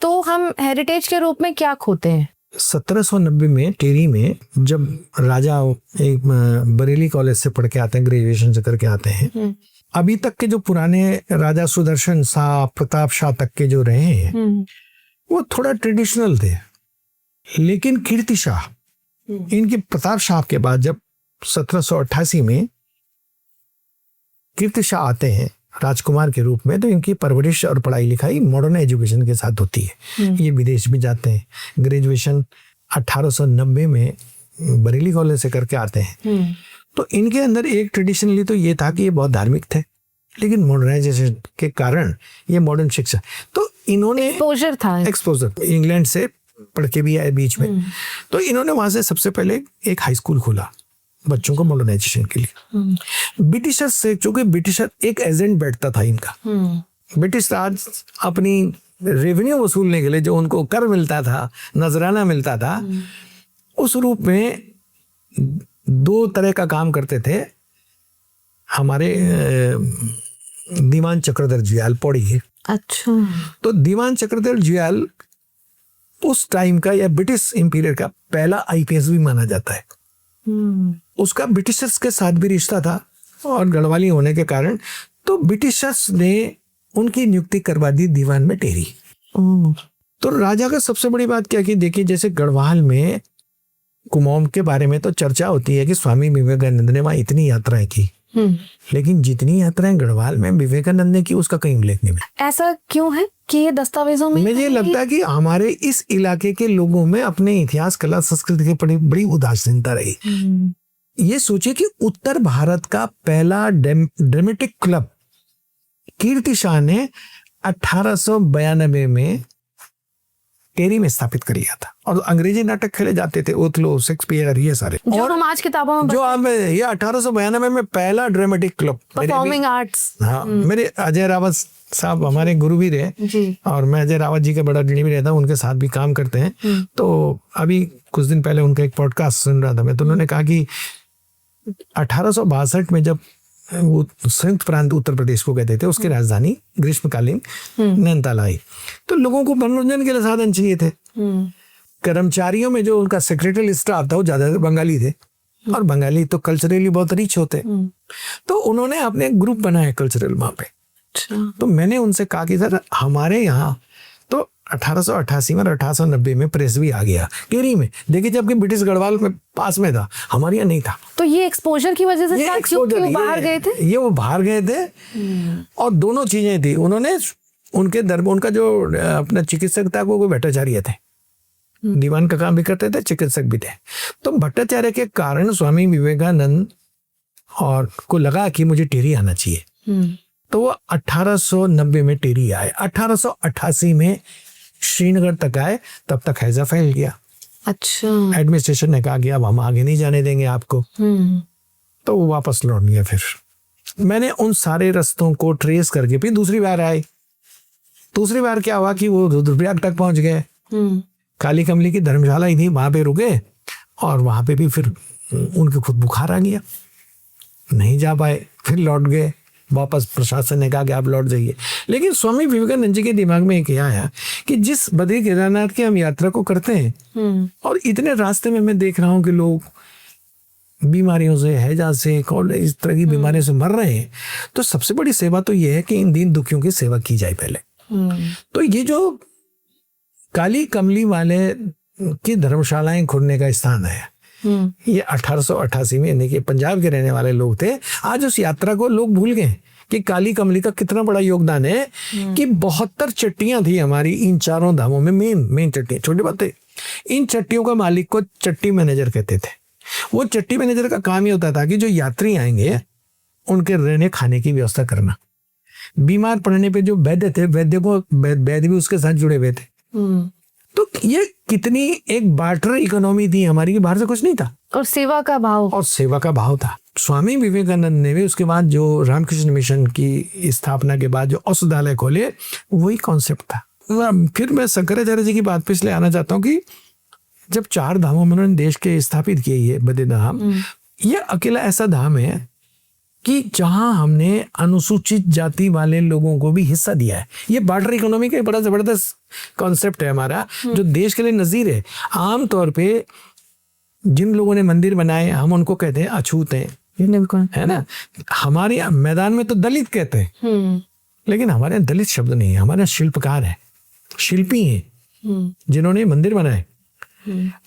तो हम हेरिटेज के रूप में क्या खोते हैं? 1790 में टिहरी में जब राजा एक बरेली कॉलेज से पढ़ के आते हैं, ग्रेजुएशन से करके आते हैं, अभी तक के जो पुराने राजा सुदर्शन शाह, प्रताप शाह तक के जो रहे हैं वो थोड़ा ट्रेडिशनल थे। लेकिन कीर्ति शाह, इनके प्रताप शाह के बाद जब 1788 में कीर्ति शाह आते हैं राजकुमार के रूप में, तो इनकी परवरिश और पढ़ाई लिखाई मॉडर्न एजुकेशन के साथ होती है। ये विदेश भी जाते हैं, ग्रेजुएशन 1890 में बरेली कॉलेज से करके आते हैं। तो इनके अंदर एक ट्रेडिशनली तो ये था कि ये बहुत धार्मिक थे, लेकिन मॉडर्नाइजेशन के कारण ये मॉडर्न शिक्षा, तो इन्होंने एक्सपोजर था, एक्सपोजर इंग्लैंड से पढ़ के भी आए बीच में, तो इन्होंने वहां से सबसे पहले एक हाई स्कूल खोला बच्चों को मॉडर्नाइजेशन के लिए। ब्रिटिशर्स से, चूंकि ब्रिटिशर एक एजेंट बैठता था इनका, ब्रिटिश राज अपनी रेवेन्यू वसूलने के लिए जो उनको कर मिलता था, नजराना मिलता था, उस रूप में 2 तरह का काम करते थे। हमारे दीवान चक्रधर जुयाल पौड़ी है। अच्छा, तो दीवान चक्रधर जुयाल उस टाइम का या ब्रिटिश इंपीरियर का पहला आईपीएस भी माना जाता है। उसका ब्रिटिशर्स के साथ भी रिश्ता था और गढ़वाली होने के कारण, तो ब्रिटिशर्स ने उनकी नियुक्ति करवा दी दीवान में टिहरी। तो राजा का सबसे बड़ी बात क्या की, देखिए जैसे गढ़वाल में कुमाऊं के बारे में तो चर्चा होती है कि स्वामी विवेकानंद ने वहां इतनी यात्राएं की, लेकिन जितनी यात्राएं गढ़वाल में विवेकानंद ने की उसका कहीं उल्लेख नहीं है। ऐसा क्यों है कि ये दस्तावेजों में मुझे लगता है कि हमारे इस इलाके के लोगों में अपने इतिहास, कला, संस्कृति की बड़ी उदासीनता रही। ये सोचिए कि उत्तर भारत का पहला ड्रामेटिक क्लब कीर्ति शाह ने 1892 में टिहरी में स्थापित कर लिया था, और अंग्रेजी नाटक खेले जाते थे, ओथलो, शेक्सपियर, ये सारे, जो हम आज किताबों में जो अब ये 1892 में पहला ड्रामेटिक क्लब, परफॉर्मिंग आर्ट्स। हाँ, मेरे अजय रावत साहब हमारे गुरु भी रहे जी, और मैं अजय रावत जी का बड़ा ऋणी भी रहता हूँ, उनके साथ भी काम करते हैं। तो अभी कुछ दिन पहले उनका एक पॉडकास्ट सुन रहा था मैं, तो उन्होंने कहा कि 1862 में जब वो संयुक्त प्रांत उत्तर प्रदेश को कहते थे, उसकी राजधानी ग्रीष्मकालीन नैनीताल आई, तो लोगों को मनोरंजन के लिए साधन चाहिए थे। कर्मचारियों में जो उनका सेक्रेटरी स्टाफ था वो ज्यादातर बंगाली थे, और बंगाली तो कल्चरली बहुत रिच होते, तो उन्होंने अपने ग्रुप बनाए कल्चरल वहां पे। तो मैंने उनसे कहा कि सर हमारे यहाँ तो 1888 में और 1890 में प्रेस भी आ गया टिहरी में। देखिए जबकि ब्रिटिश गढ़वाल में पास में था, हमारे यहाँ नहीं था। तो ये एक्सपोजर की वजह से ये क्या, exposure, क्यों बाहर गए थे? ये वो बाहर गए थे और दोनों चीजें थी। उन्होंने उनके उनका जो अपना चिकित्सक था वो भट्टाचार्य थे, दीवान का काम भी करते थे, चिकित्सक भी थे। तो भट्टाचार्य के कारण स्वामी विवेकानंद और को लगा कि मुझे टिहरी आना चाहिए। तो वो 1890 में टिहरी आए, 1888 में श्रीनगर तक आए, तब तक हैजा फैल गया। अच्छा। एडमिनिस्ट्रेशन ने कहा कि अब हम आगे नहीं जाने देंगे आपको, तो वो वापस लौट गया। फिर मैंने उन सारे रास्तों को ट्रेस करके फिर दूसरी बार आए। दूसरी बार क्या हुआ कि वो रुद्रप्रयाग तक पहुंच गए, काली कमली की धर्मशाला ही थी, वहां पे रुके और वहां पे भी फिर उनके खुद बुखार आ गया, नहीं जा पाए, फिर लौट गए वापस। प्रशासन ने कहा कि आप लौट जाइए। लेकिन स्वामी विवेकानंद जी के दिमाग में क्या आया कि जिस बद्री केदारनाथ की हम यात्रा को करते हैं और इतने रास्ते में मैं देख रहा हूँ कि लोग बीमारियों से, हैजा से, इस तरह की बीमारियों से मर रहे हैं, तो सबसे बड़ी सेवा तो ये है कि इन दीन दुखियों की सेवा की जाए पहले। तो ये जो काली कमली वाले की धर्मशालाएं खुलने का स्थान है, ये 1888 में, यानी कि पंजाब के रहने वाले लोग थे। आज उस यात्रा को लोग भूल गए कि काली कमली का कितना बड़ा योगदान है कि 72 चट्टियां थी हमारी इन चारों धामों में, मेन चट्टियां, छोटी बातें। इन चट्टियों का मालिक को चट्टी मैनेजर कहते थे। वो चट्टी मैनेजर का काम ये होता था कि जो यात्री आएंगे उनके रहने खाने की व्यवस्था करना। बीमार पड़ने पे जो वैद्य थे, वैद्य भी उसके साथ जुड़े हुए थे। तो ये कितनी एक बार्टर इकोनॉमी थी हमारी, बाहर से कुछ नहीं था, और सेवा का भाव था। स्वामी विवेकानंद ने भी उसके बाद जो रामकृष्ण मिशन की स्थापना के बाद जो औषधालय खोले, वही कॉन्सेप्ट था। फिर मैं शंकराचार्य जी की बात पे इसलिए आना चाहता हूँ कि जब 4 धामों में उन्होंने देश के स्थापित किए, ये बद्रीधाम, ये अकेला ऐसा धाम है कि जहां हमने अनुसूचित जाति वाले लोगों को भी हिस्सा दिया है। ये बार्टर इकोनॉमी का बड़ा जबरदस्त कॉन्सेप्ट है हमारा, जो देश के लिए नजीर है। आमतौर पे जिन लोगों ने मंदिर बनाए हम उनको कहते हैं अछूत हैं, है ना। हमारे मैदान में तो दलित कहते हैं, लेकिन हमारे यहाँ दलित शब्द नहीं है, हमारे यहाँ शिल्पकार है, शिल्पी हैं जिन्होंने मंदिर बनाए।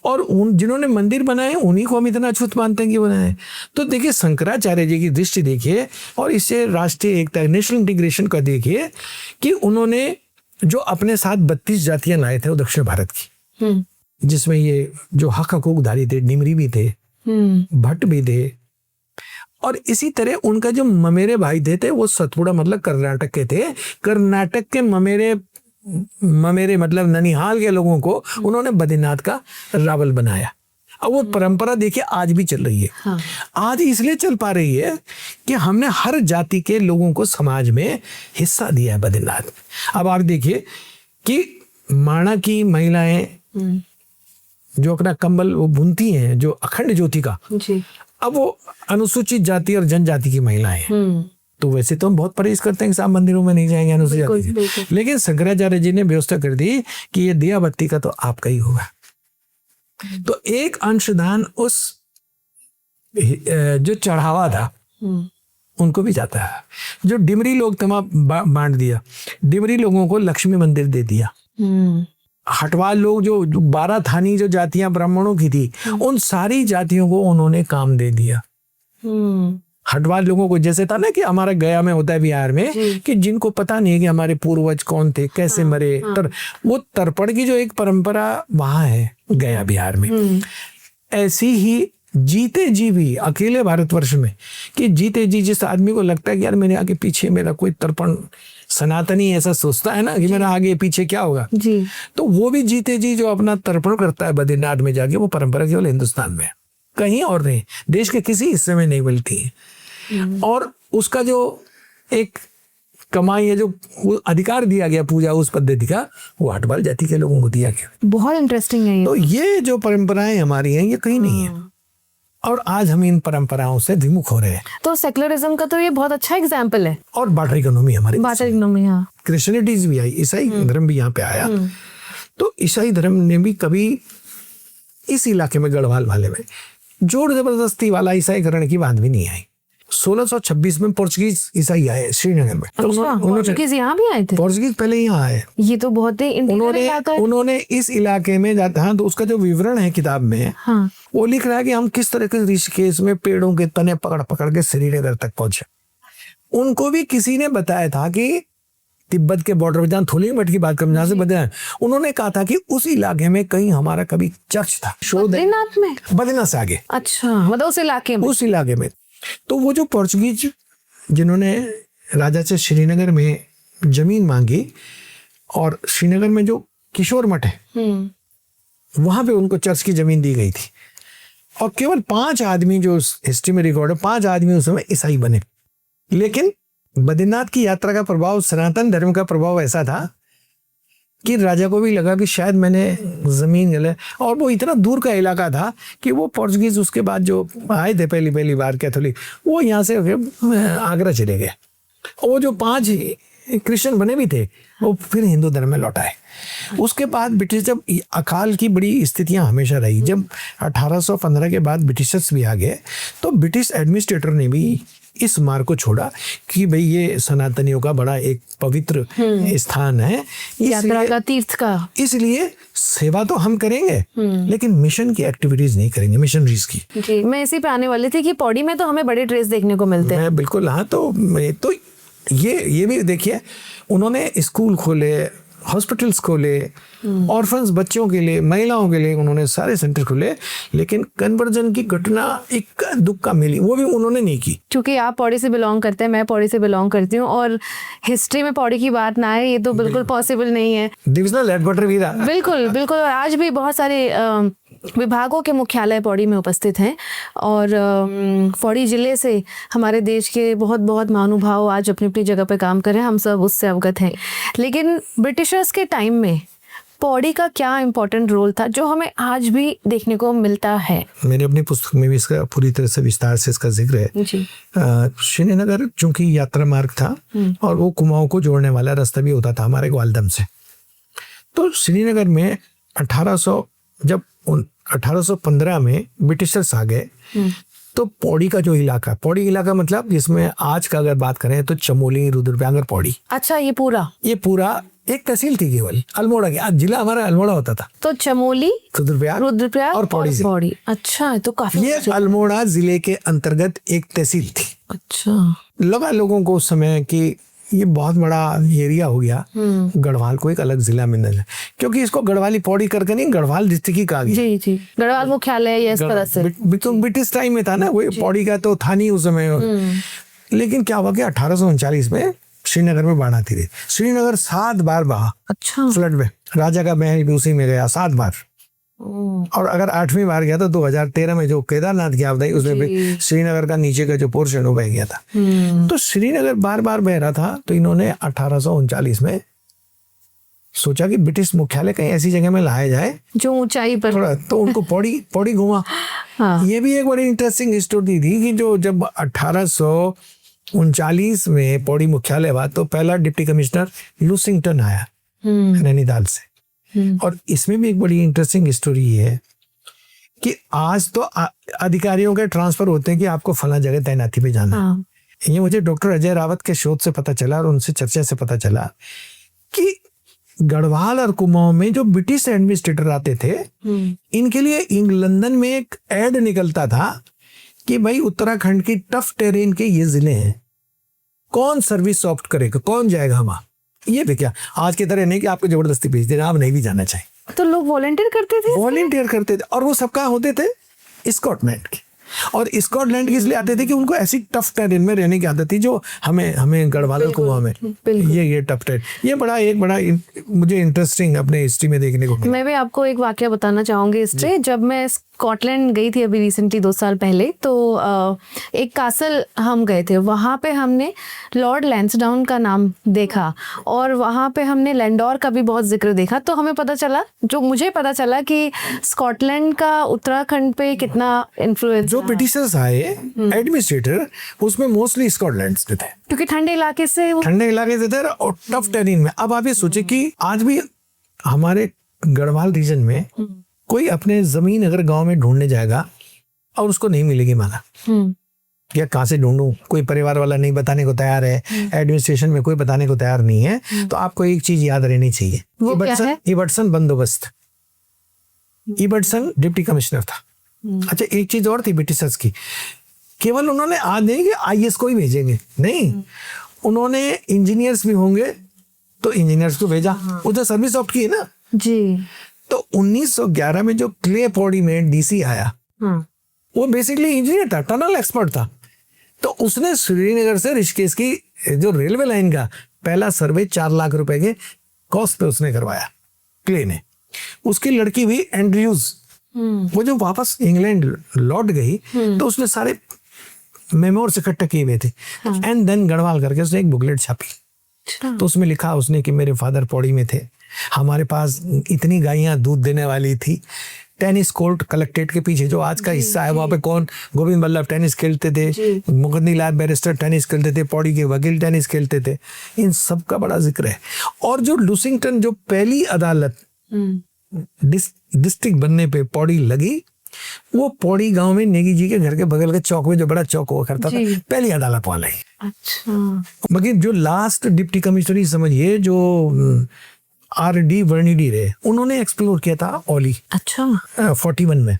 और जिन्होंने मंदिर बनाए उन्हीं को हम इतना अछूत मानते हैं कि बनाए। तो देखिए शंकराचार्य जी की दृष्टि देखिए और इससे राष्ट्रीय एकता, नेशनल इंटीग्रेशन का देखिए कि उन्होंने जो अपने साथ 32 जातियां लाए थे वो दक्षिण भारत की, जिसमें ये जो हक हकूकधारी थे, डिमरी भी थे, भट्ट भी थे, और इसी तरह उनका जो ममेरे भाई थे वो सतपुड़ा मतलब कर्नाटक के थे। कर्नाटक के ममेरे मतलब ननिहाल के लोगों को उन्होंने बद्रीनाथ का रावल बनाया। अब वो परंपरा देखिए आज भी चल रही है। हाँ। आज इसलिए चल पा रही है कि हमने हर जाति के लोगों को समाज में हिस्सा दिया है बद्रीनाथ। अब आप देखिए कि माणा की महिलाएं जो अपना कंबल वो बुनती हैं, जो अखंड ज्योति का जी, अब वो अनुसूचित जाति और जनजाति की महिलाएं हैं। तो वैसे तो हम बहुत परहेज करते हैं कि साहब मंदिरों में नहीं जाएंगे अनुसूचित जाति, लेकिन शंकराचार्य जी ने व्यवस्था कर दी कि ये दिया बत्ती का तो आपका ही होगा। तो एक अंशदान उस जो चढ़ावा था उनको भी जाता है। जो डिमरी लोग तमाम बांट दिया, डिमरी लोगों को लक्ष्मी मंदिर दे दिया। हटवाल लोग जो 12 थानी जो जातियां ब्राह्मणों की थी, उन सारी जातियों को उन्होंने काम दे दिया। हटवाल लोगों को जैसे था ना कि हमारा गया में होता है बिहार में कि जिनको पता नहीं है कि हमारे पूर्वज कौन थे, कैसे मरे, वो तर्पण की जो एक परंपरा वहां है गया बिहार में। ऐसी ही जीते जी भी अकेले भारतवर्ष में कि जीते जी जिस आदमी को लगता है कि यार मेरे आगे पीछे मेरा कोई तर्पण, सनातनी ऐसा सोचता है ना कि मेरा आगे पीछे क्या होगा जी, तो वो भी जीते जी जो अपना तर्पण करता है बद्रीनाथ में जाके, वो परंपरा केवल हिंदुस्तान में, कहीं और नहीं, देश के किसी हिस्से में नहीं मिलती है। और उसका जो एक कमाई है, जो अधिकार दिया गया पूजा उस पद्धति का, वो हटवाल जाति के लोगों को दिया गया। बहुत इंटरेस्टिंग है ये। तो ये जो परंपराएं हमारी हैं ये कहीं नहीं है, और आज हम इन परंपराओं से विमुख हो रहे हैं। तो सेक्युलरिज्म का तो ये बहुत अच्छा एग्जाम्पल है। और बार्टर इकोनॉमी हमारी, बार्टर इकोनॉमी, हाँ, क्रिश्चियनिटीज भी आई, ईसाई धर्म भी यहाँ पे आया। तो ईसाई धर्म ने भी कभी इस इलाके में गढ़वाल वाले में जोर जबरदस्ती वाला ईसाईकरण की बात भी नहीं आई। 1626 में पोर्चुगीज ईसाई आए श्रीनगर में। तो अच्छा, पोर्चुगीज यहाँ भी आए थे? पोर्चुगीज पहले यहाँ आए। ये तो बहुत ही इंटीरियर इलाका है। उन्होंने इस इलाके में हाँ, तो उसका जो विवरण है किताब में, हाँ, वो लिख रहा है कि हम किस तरह के ऋषिकेश में पेड़ों के तने पकड़ पकड़ के श्रीनगर तक पहुंचे। उनको भी किसी ने बताया था कि तिब्बत के बॉर्डर पर, जहाँ थोली मठ की बात करें, जहाँ से बताया, उन्होंने कहा था कि उस इलाके में कहीं हमारा कभी चर्च था। बद्रीनाथ में? बद्रीनाथ से आगे। अच्छा, मतलब उस इलाके में? उस इलाके में। तो वो जो पोर्चुगीज जिन्होंने राजा से श्रीनगर में जमीन मांगी, और श्रीनगर में जो किशोर मठ है वहां पे उनको चर्च की जमीन दी गई थी। और केवल 5 आदमी, जो हिस्ट्री में रिकॉर्ड है, 5 आदमी उस समय ईसाई बने। लेकिन बद्रीनाथ की यात्रा का प्रभाव, सनातन धर्म का प्रभाव ऐसा था कि राजा को भी लगा कि शायद मैंने जमीन गले, और वो इतना दूर का इलाका था कि वो पोर्चुगीज उसके बाद जो आए थे पहली बार कैथोलिक, वो यहाँ से आगरा चले गए। और वो जो 5 क्रिश्चियन बने भी थे, वो फिर हिंदू धर्म में लौट आए। उसके बाद ब्रिटिश, जब अकाल की बड़ी स्थितियां हमेशा रही, जब 1815 के बाद ब्रिटिशर्स भी आ गए, तो ब्रिटिश एडमिनिस्ट्रेटर ने भी इस मार्ग को छोड़ा कि भाई ये सनातनियों का बड़ा एक पवित्र स्थान है, यात्रा का, तीर्थ का, इसलिए सेवा तो हम करेंगे लेकिन मिशन की एक्टिविटीज नहीं करेंगे, मिशनरीज की। जी, मैं इसी पे आने वाली थी कि पौड़ी में तो हमें बड़े ट्रेस देखने को मिलते हैं। बिल्कुल, हाँ। तो ये भी देखिए, उन्होंने स्कूल खोले, हॉस्पिटल्स खोले, ऑर्फन्स बच्चों के लिए, महिलाओं के लिए उन्होंने सारे सेंटर खोले, लेकिन कन्वर्जन की घटना एक दुख का मिली, वो भी उन्होंने नहीं की। क्योंकि आप पौड़ी से बिलोंग करते हैं, मैं पौड़ी से बिलोंग करती हूँ, और हिस्ट्री में पौड़ी की बात ना आए, ये तो बिल्कुल पॉसिबल नहीं है। डिविजनल हेडक्वार्टर भी रहा। बिल्कुल बिल्कुल। और आज भी बहुत सारे विभागों के मुख्यालय पौड़ी में उपस्थित हैं, और पौड़ी जिले से हमारे देश के बहुत बहुत महानुभाव आज अपनी अपनी जगह पर काम कर रहे हैं, हम सब उससे अवगत हैं। लेकिन ब्रिटिशर्स के टाइम में पौड़ी का क्या इम्पोर्टेंट रोल था जो हमें आज भी देखने को मिलता है? मेरी अपनी पुस्तक में भी इसका पूरी तरह से विस्तार से इसका जिक्र है जी। श्रीनगर चूंकि यात्रा मार्ग था और वो कुमाऊं को जोड़ने वाला रास्ता भी होता था हमारे ग्वालदम से, तो श्रीनगर में 1815 में ब्रिटिशर्स आ गए, तो पौड़ी का जो पौड़ी इलाका मतलब जिसमें आज का अगर बात करें तो चमोली, रुद्रप्रयाग और पौड़ी। अच्छा, ये पूरा एक तहसील थी केवल, अल्मोड़ा की। आज जिला हमारा अल्मोड़ा होता था। तो चमोली, रुद्रप्रयाग और पौड़ी। अच्छा, तो काफी ये अल्मोड़ा जिले के अंतर्गत एक तहसील थी। अच्छा, लगा लोगों को उस समय कि ये बहुत बड़ा एरिया हो गया, गढ़वाल को एक अलग जिला मिलना है, क्योंकि इसको गढ़वाली पौड़ी करके नहीं, गढ़वाल डिस्ट्रिक्ट ही कहा गया। जी जी, गढ़वाल मुख्यालय इस तरह से। ब्रिटिश टाइम में था ना, वो पौड़ी का तो था नहीं उस समय। लेकिन क्या हुआ कि 1839 में श्रीनगर में बाढ़ आती रही। श्रीनगर 7 बार बहा। अच्छा, फ्लड में। राजा का महल भी उसी में गया 7 बार। और अगर 8वीं बार गया तो 2013 में जो केदारनाथ की आपदा आई उसमें भी श्रीनगर का नीचे का जो पोर्शन वो बह गया था। तो श्रीनगर बार बार बह रहा था, तो इन्होंने 1839 में सोचा कि ब्रिटिश मुख्यालय कहीं ऐसी जगह में लाया जाए जो ऊंचाई पर थोड़ा, तो उनको पौड़ी घुमा। हाँ। ये भी एक बड़ी इंटरेस्टिंग स्टोरी थी कि जो जब 1839 में पौड़ी मुख्यालय हुआ तो पहला डिप्टी कमिश्नर लूसिंगटन आया नैनीताल से। और इसमें भी एक बड़ी इंटरेस्टिंग स्टोरी है कि आज तो अधिकारियों के ट्रांसफर होते हैं कि आपको फला जगह तैनाती पे जाना। हाँ। ये मुझे डॉक्टर अजय रावत के शोध से पता चला और उनसे चर्चा से पता चला कि गढ़वाल और कुमाऊं में जो ब्रिटिश एडमिनिस्ट्रेटर आते थे, इनके लिए लंदन में एक एड निकलता था कि भाई उत्तराखंड की टफ टेरेन के ये जिले हैं, कौन सर्विस ऑप्ट करेगा, कौन जाएगा वहां। ये भी क्या आज की तरह नहीं कि आपको जबरदस्ती भेज देना, आप नहीं भी जाना चाहिए। तो लोग वॉलंटियर करते थे और वो सबका होते थे स्कॉटलैंड के। और स्कॉटलैंड की इसलिए आते थे कि उनको ऐसी टफ टेरेन में रहने की आदत थी जो हमें गढ़वाल कुआं में ये टफ टेरेन, ये एक बड़ा मुझे इंटरेस्टिंग अपने हिस्ट्री में देखने को मिला। मैं भी आपको एक वाकया बताना चाहूंगी इससे। जब मैं स्कॉटलैंड गई थी अभी रिसेंटली 2 साल पहले, तो एक कासल हम गए थे, वहाँ पे हमने लॉर्ड लैंसडाउन का नाम देखा और वहाँ पे हमने लैंडोर का भी बहुत जिक्र देखा। तो हमें मुझे पता चला कि स्कॉटलैंड का उत्तराखंड पे कितना इन्फ्लुएंस। जो ब्रिटिशर्स आए एडमिनिस्ट्रेटर उसमें मोस्टली स्कॉटलैंड से थे, क्योंकि ठंडे इलाके से थे और टफ टेरेन में। अब आप ये सोचे कि आज भी हमारे गढ़वाल रीजन में कोई अपने जमीन अगर गांव में ढूंढने जाएगा और उसको नहीं मिलेगी माना, या कहाँ से ढूंढूं, कोई परिवार वाला नहीं बताने को तैयार है, एडमिनिस्ट्रेशन में कोई बताने को तैयार नहीं है, तो आपको एक चीज याद रहनी चाहिए, वो क्या है? इबटसन बंदोबस्त। इबटसन डिप्टी कमिश्नर था। अच्छा, एक चीज और थी ब्रिटिशर्स की, केवल उन्होंने आज नहीं कि IAS को ही भेजेंगे, नहीं, उन्होंने इंजीनियर्स भी होंगे तो इंजीनियर्स को भेजा। उधर सर्विस ऑप्ट की है ना जी। तो 1911 में जो क्ले पॉडी में DC आया, वो बेसिकली इंजीनियर था, टनल एक्सपर्ट था। तो उसने श्रीनगर से ऋषिकेश की जो रेलवे लाइन का पहला सर्वे 4 लाख रुपए के कॉस्ट पे उसने करवाया, क्ले ने। उसकी लड़की भी एंड्रयूज, वो जो वापस इंग्लैंड लौट गई तो उसने सारे मेमोर्स इकट्ठे किए हुए थे, एंड देन गढ़वाल करके उसने एक बुकलेट छापी। तो उसमें लिखा उसने कि मेरे फादर पौड़ी में थे, हमारे पास इतनी गायें दूध देने वाली थी, टेनिस कोर्ट कलेक्ट्रेट के पीछे जो आज का हिस्सा है, वहाँ पे कौन, गोविंद बल्लभ टेनिस खेलते थे, मुकुंद लाल बैरिस्टर टेनिस खेलते थे, पौड़ी के वकील टेनिस खेलते थे, इन सब का बड़ा जिक्र है। और जो लूसिंगटन जो पहली अदालत डिस्ट्रिक्ट बनने पे पौड़ी लगी, वो पौड़ी गांव में नेगी जी के घर के बगल के चौक में जो बड़ा चौक हुआ करता था, पहली अदालत वाला ही। अच्छा। मगर जो लास्ट डिप्टी कमिश्नर ही समझिए, जो RD वर्णिडी रहे, उन्होंने एक्सप्लोर किया था ओली। अच्छा। 41 में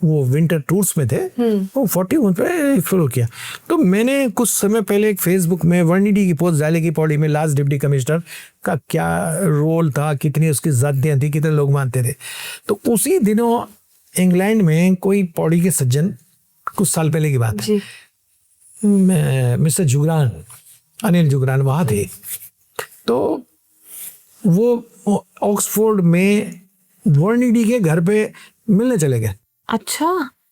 वो विंटर टूर्स में थे, वो 41 पे एक्सप्लोर किया। तो मैंने कुछ समय पहले एक फेसबुक में वर्णिडी की पोस्ट डाली कि पौड़ी में लास्ट डिप्टी कमिश्नर का क्या रोल था, कितनी उसकी जातियां थी, कितने लोग मानते थे। तो उसी दिनों इंग्लैंड में कोई पौड़ी के सज्जन, कुछ साल पहले की बात है, मिस्टर जुगरान, अनिल जुगरान वहाँ थे। तो वो ऑक्सफोर्ड में वर्णिडी के घर पे मिलने चले गए। अच्छा।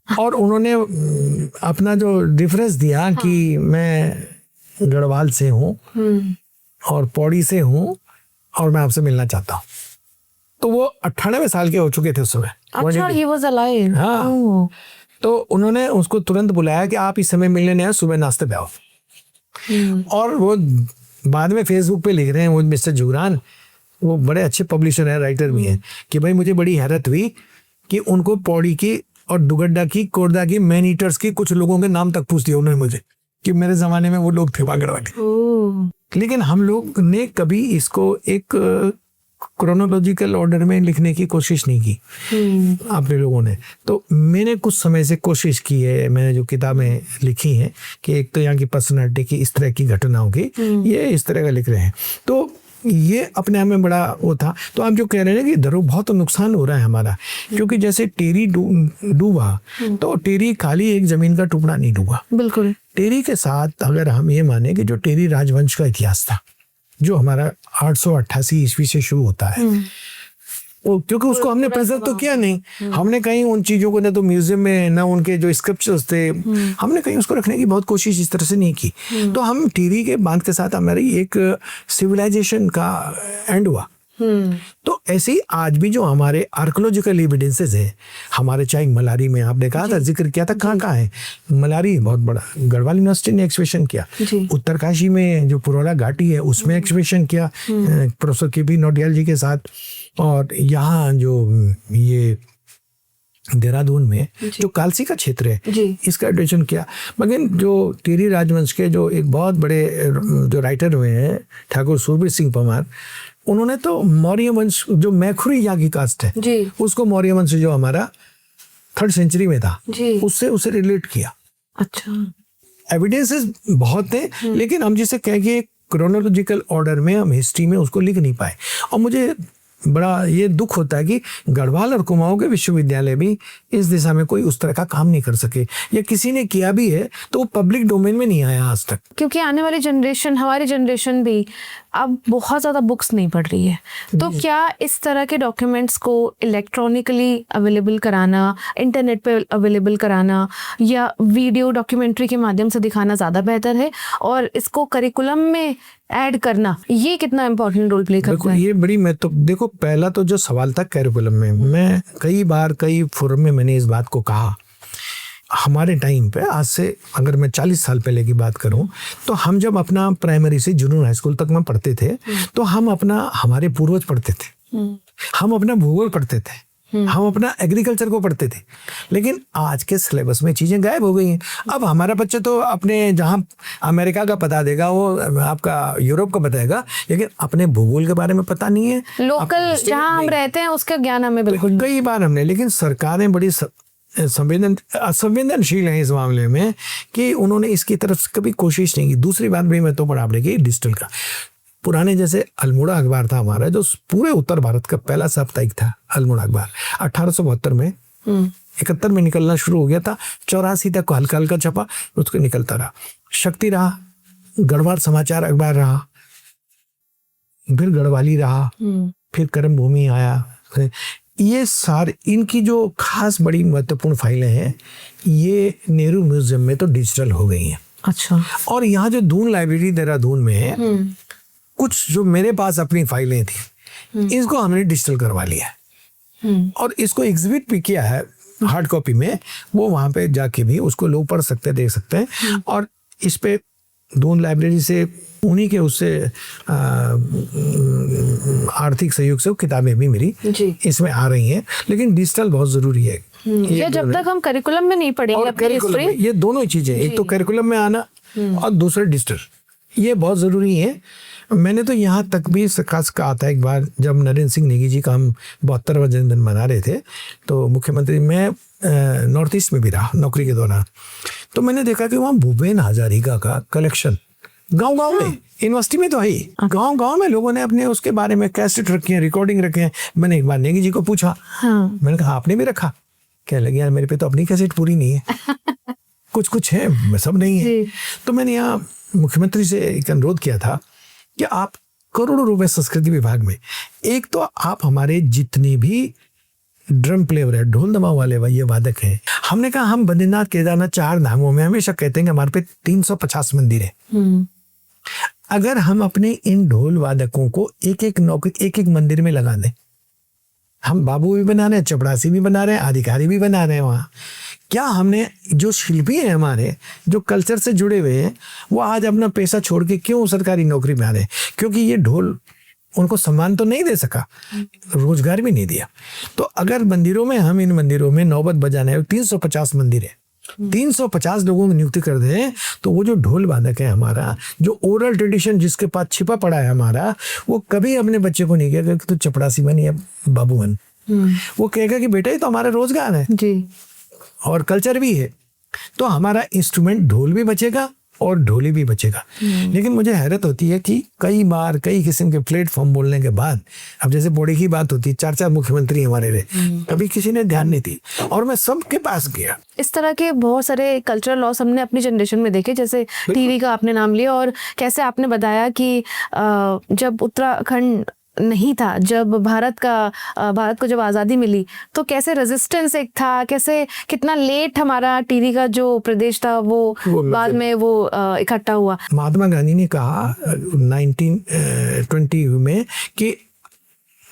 और उन्होंने अपना जो डिफरेंस दिया कि मैं गढ़वाल से हूँ और पौड़ी से हूँ और मैं आपसे मिलना चाहता हूँ। तो वो 98 साल के हो चुके थे उस समय। अच्छा, he was alive। हाँ। तो उन्होंने उसको तुरंत बुलाया कि आप इस समय मिलने नहीं आए, सुबह नाश्ते पे आओ। और वो बाद में फेसबुक पे लिख रहे हैं, वो मिस्टर जुगरान, वो बड़े अच्छे पब्लिशर हैं, राइटर भी हैं, कि भाई मुझे बड़ी हैरत हुई कि उनको पौड़ी की और दुगड्डा की, कोरदा की, मैन ईटर्स की कुछ लोगों के नाम तक पूछ दिया उन्होंने मुझे, कि मेरे जमाने में वो लोग थे बागड़ वाले। लेकिन हम लोग ने कभी इसको एक क्रोनोलॉजिकल ऑर्डर में लिखने की कोशिश नहीं की आपने लोगों ने। तो मैंने कुछ समय से कोशिश की है, मैंने जो किताबें लिखी हैं, कि एक तो यहाँ की पर्सनालिटी की, इस तरह की घटनाओं की, ये इस तरह का लिख रहे हैं। तो ये अपने आप में बड़ा वो था। तो आप जो कह रहे हैं कि धरो बहुत नुकसान हो रहा है हमारा, क्योंकि जैसे टेरी डूबा, तो टेरी खाली एक जमीन का टुकड़ा नहीं डूबा। बिल्कुल। टेरी के साथ अगर हम ये माने कि जो टेरी राजवंश का इतिहास था, जो हमारा 888 ईस्वी से शुरू होता है, वो क्योंकि उसको हमने प्रेजेंट तो किया नहीं, हमने कहीं उन चीजों को, ना तो म्यूजियम में, ना उनके जो स्क्रिप्चर्स थे, हमने कहीं उसको रखने की बहुत कोशिश इस तरह से नहीं की। तो हम टिहरी के बांध के साथ हमारी एक सिविलाइजेशन का एंड हुआ। तो ऐसे ही आज भी जो हमारे आर्कोलॉजिकल एविडेंसेस है हमारे, चाहे मलारी में आपने कहा था, जिक्र किया था, कहाँ है मलारी, बहुत बड़ा, गढ़वाल यूनिवर्सिटी ने एक्सपेडिशन किया। उत्तरकाशी में जो पुरोला घाटी है उसमें एक्सपेडिशन किया प्रोफेसर KP नौटियाल जी के साथ। और यहाँ जो ये देहरादून में जो कालसी का क्षेत्र है, इसका एडिशन किया। मगर जो टिहरी राजवंश के जो एक बहुत बड़े जो राइटर हुए हैं, ठाकुर सूरबीर सिंह परमार, उन्होंने तो मौर्य वंश, जो मैखुरी यहाँ की कास्ट है, उसको मौर्य वंश जो हमारा 3rd सेंचुरी में था, उससे उसे रिलेट किया। अच्छा, एविडेंसेस बहुत थे, लेकिन हम जिसे कह के क्रोनोलॉजिकल ऑर्डर में हम हिस्ट्री में उसको लिख नहीं पाए। और मुझे बड़ा ये दुख होता है कि गढ़वाल और कुमाऊं के विश्वविद्यालय भी इस दिशा में कोई उस तरह का काम नहीं कर सके, या किसी ने किया भी है तो वो पब्लिक डोमेन में नहीं आया आज तक। क्योंकि आने वाली जनरेशन, हमारी जनरेशन भी अब बहुत ज़्यादा बुक्स नहीं पढ़ रही है। तो क्या इस तरह के डॉक्यूमेंट्स को इलेक्ट्रॉनिकली अवेलेबल कराना, इंटरनेट पे अवेलेबल कराना, या वीडियो डॉक्यूमेंट्री के माध्यम से दिखाना ज़्यादा बेहतर है? और इसको करिकुलम में ऐड करना, ये कितना इम्पोर्टेंट रोल प्ले करता है? ये बड़ी देखो, पहला तो जो सवाल था करिकुलम में, मैं कई बार कई फोरम में मैंने इस बात को कहा। हमारे टाइम पे, आज से अगर मैं 40 साल पहले की बात करूं, तो हम जब अपना प्राइमरी से जूनियर हाई स्कूल तक में पढ़ते थे, तो हम अपना, हमारे पूर्वज पढ़ते थे, हम अपना भूगोल पढ़ते थे, हम अपना एग्रीकल्चर को पढ़ते थे, लेकिन आज के सिलेबस में चीजें गायब हो गई हैं। अब हमारा बच्चा तो अपने जहाँ अमेरिका का बता देगा, वो आपका यूरोप का बताएगा, लेकिन अपने भूगोल के बारे में पता नहीं है। लोकल जहाँ हम रहते हैं उसका ज्ञान हमें बिल्कुल कई बार हमने, लेकिन सरकारें बड़ी संवेदनशील है इस मामले में कि उन्होंने इसकी तरफ से कभी कोशिश नहीं की। दूसरी बात भी मैं तो बड़ा आपने डिजिटल का, पुराने जैसे अल्मोड़ा अखबार था हमारा, जो पूरे उत्तर भारत का पहला साप्ताहिक था अल्मोड़ा अखबार, 1872 में 71 में निकलना शुरू हो गया था, 84 तक हल्का हल्का छपा, उसको निकलता रहा। शक्ति रहा, गढ़वाल समाचार अखबार रहा, फिर गढ़वाली रहा, फिर कर्म भूमि आया। ये सारे इनकी जो खास बड़ी महत्वपूर्ण फाइलें हैं, ये नेहरू म्यूजियम में तो डिजिटल हो गई हैं। अच्छा। और यहाँ जो दून लाइब्रेरी देहरादून में है, कुछ जो मेरे पास अपनी फाइलें थी, इसको हमने डिजिटल करवा लिया है और इसको एग्जिबिट भी किया है हार्ड कॉपी में। वो वहाँ पे जाके भी उसको लोग पढ़ सकते, देख सकते हैं। और इस पे दून लाइब्रेरी से, उन्हीं के उससे आर्थिक सहयोग से किताबें भी मेरी इसमें आ रही हैं। लेकिन डिजिटल बहुत जरूरी है। ये जब तक हम करिकुलम में नहीं पढ़ेंगे अपनी हिस्ट्री, ये दोनों ही चीजें, एक तो करिकुलम में आना और दूसरा डिजिटल, ये बहुत जरूरी है। मैंने तो यहाँ तक भी खास कहा था एक बार, जब नरेंद्र सिंह नेगी जी का हम 72वां जन्मदिन मना रहे थे, तो मुख्यमंत्री, मैं नॉर्थ ईस्ट में भी रहा नौकरी के दौरान, तो मैंने देखा कि वहाँ भूपेन हजारिका का कलेक्शन गांव-गांव में, यूनिवर्सिटी में तो है ही, गांव-गांव में लोगों ने अपने उसके बारे में कैसेट रखे हैं, रिकॉर्डिंग रखे हैं। मैंने एक बार नेगी जी को पूछा, मैंने कहा आपने भी रखा? कहने लगे यार मेरे पे तो अपनी कैसेट पूरी नहीं है, कुछ है, सब नहीं है। तो मैंने यहाँ मुख्यमंत्री से एक अनुरोध किया था कि आप करोड़ों रुपए संस्कृति विभाग में, एक तो आप हमारे जितने भी ड्रम प्लेयर है, ढोल दमाऊ वाले ये वादक हैं, हमने कहा हम बद्रीनाथ केदारनाथ 4 धामों में हमेशा कहते हैं कि हमारे पे 350 मंदिर है। अगर हम अपने इन ढोल वादकों को एक मंदिर में लगा दें, हम बाबू भी बना रहे हैं, चपड़ासी भी बना रहे हैं, अधिकारी भी बना रहे हैं वहाँ, क्या हमने जो शिल्पी हैं हमारे, जो कल्चर से जुड़े हुए हैं, वो आज अपना पैसा छोड़ के क्यों सरकारी नौकरी में आ रहे हैं? क्योंकि ये ढोल उनको सम्मान तो नहीं दे सका, रोजगार भी नहीं दिया। तो अगर मंदिरों में, हम इन मंदिरों में नौबत बजाने, 350 मंदिर है, 350 लोगों की नियुक्ति कर दें, तो वो जो ढोल वादक है हमारा, जो ओरल ट्रेडिशन जिसके पास छिपा पड़ा है हमारा, वो कभी अपने बच्चे को नहीं कहेगा कि तू चपड़ासी बन या बाबू बन। वो कहेगा कि बेटा ये तो हमारा रोजगार है जी, और कल्चर भी है। तो हमारा इंस्ट्रूमेंट ढोल भी बचेगा और ढोली भी बचेगा। लेकिन मुझे हैरत होती है कि कई बार कई किस्म के प्लेटफॉर्म बोलने के बाद, अब जैसे पौड़ी की बात होती है, 4 मुख्यमंत्री हमारे रहे, कभी किसी ने ध्यान नहीं दी और मैं सबके पास गया। इस तरह के बहुत सारे कल्चरल लॉस हमने अपनी जनरेशन में देखे, जैसे टीवी का आपने नाम लिया, और कैसे आपने बताया कि जब उत्तराखंड नहीं था, जब भारत को जब आज़ादी मिली, तो कैसे रेजिस्टेंस एक था, कैसे कितना लेट हमारा टीवी का जो प्रदेश था वो बाद में वो इकट्ठा हुआ। महात्मा गांधी ने कहा 1920 में कि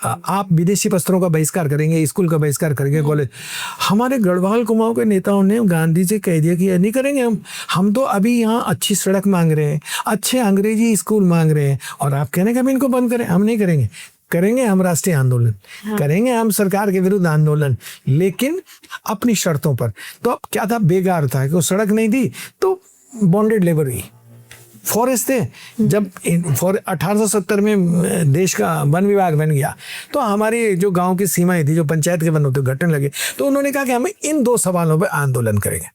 आप विदेशी वस्त्रों का बहिष्कार करेंगे, स्कूल का बहिष्कार करेंगे, कॉलेज। हमारे गढ़वाल कुमाऊं के नेताओं ने गांधी से कह दिया कि ये नहीं करेंगे हम तो अभी यहाँ अच्छी सड़क मांग रहे हैं, अच्छे अंग्रेजी स्कूल मांग रहे हैं, और आप कहने का भी इनको बंद करें, हम नहीं करेंगे। करेंगे हम राष्ट्रीय आंदोलन, करेंगे हम सरकार के विरुद्ध आंदोलन, लेकिन अपनी शर्तों पर। तो अब क्या था, बेकार था कि वो सड़क नहीं थी तो बॉन्डेड लेबर हुई, फॉरेस्ट थे। जब 1870 में देश का वन विभाग बन गया, तो हमारी जो गांव की सीमाएं थी, जो पंचायत के वन होते घटने लगे, तो उन्होंने कहा कि हम इन 2 सवालों पर आंदोलन करेंगे।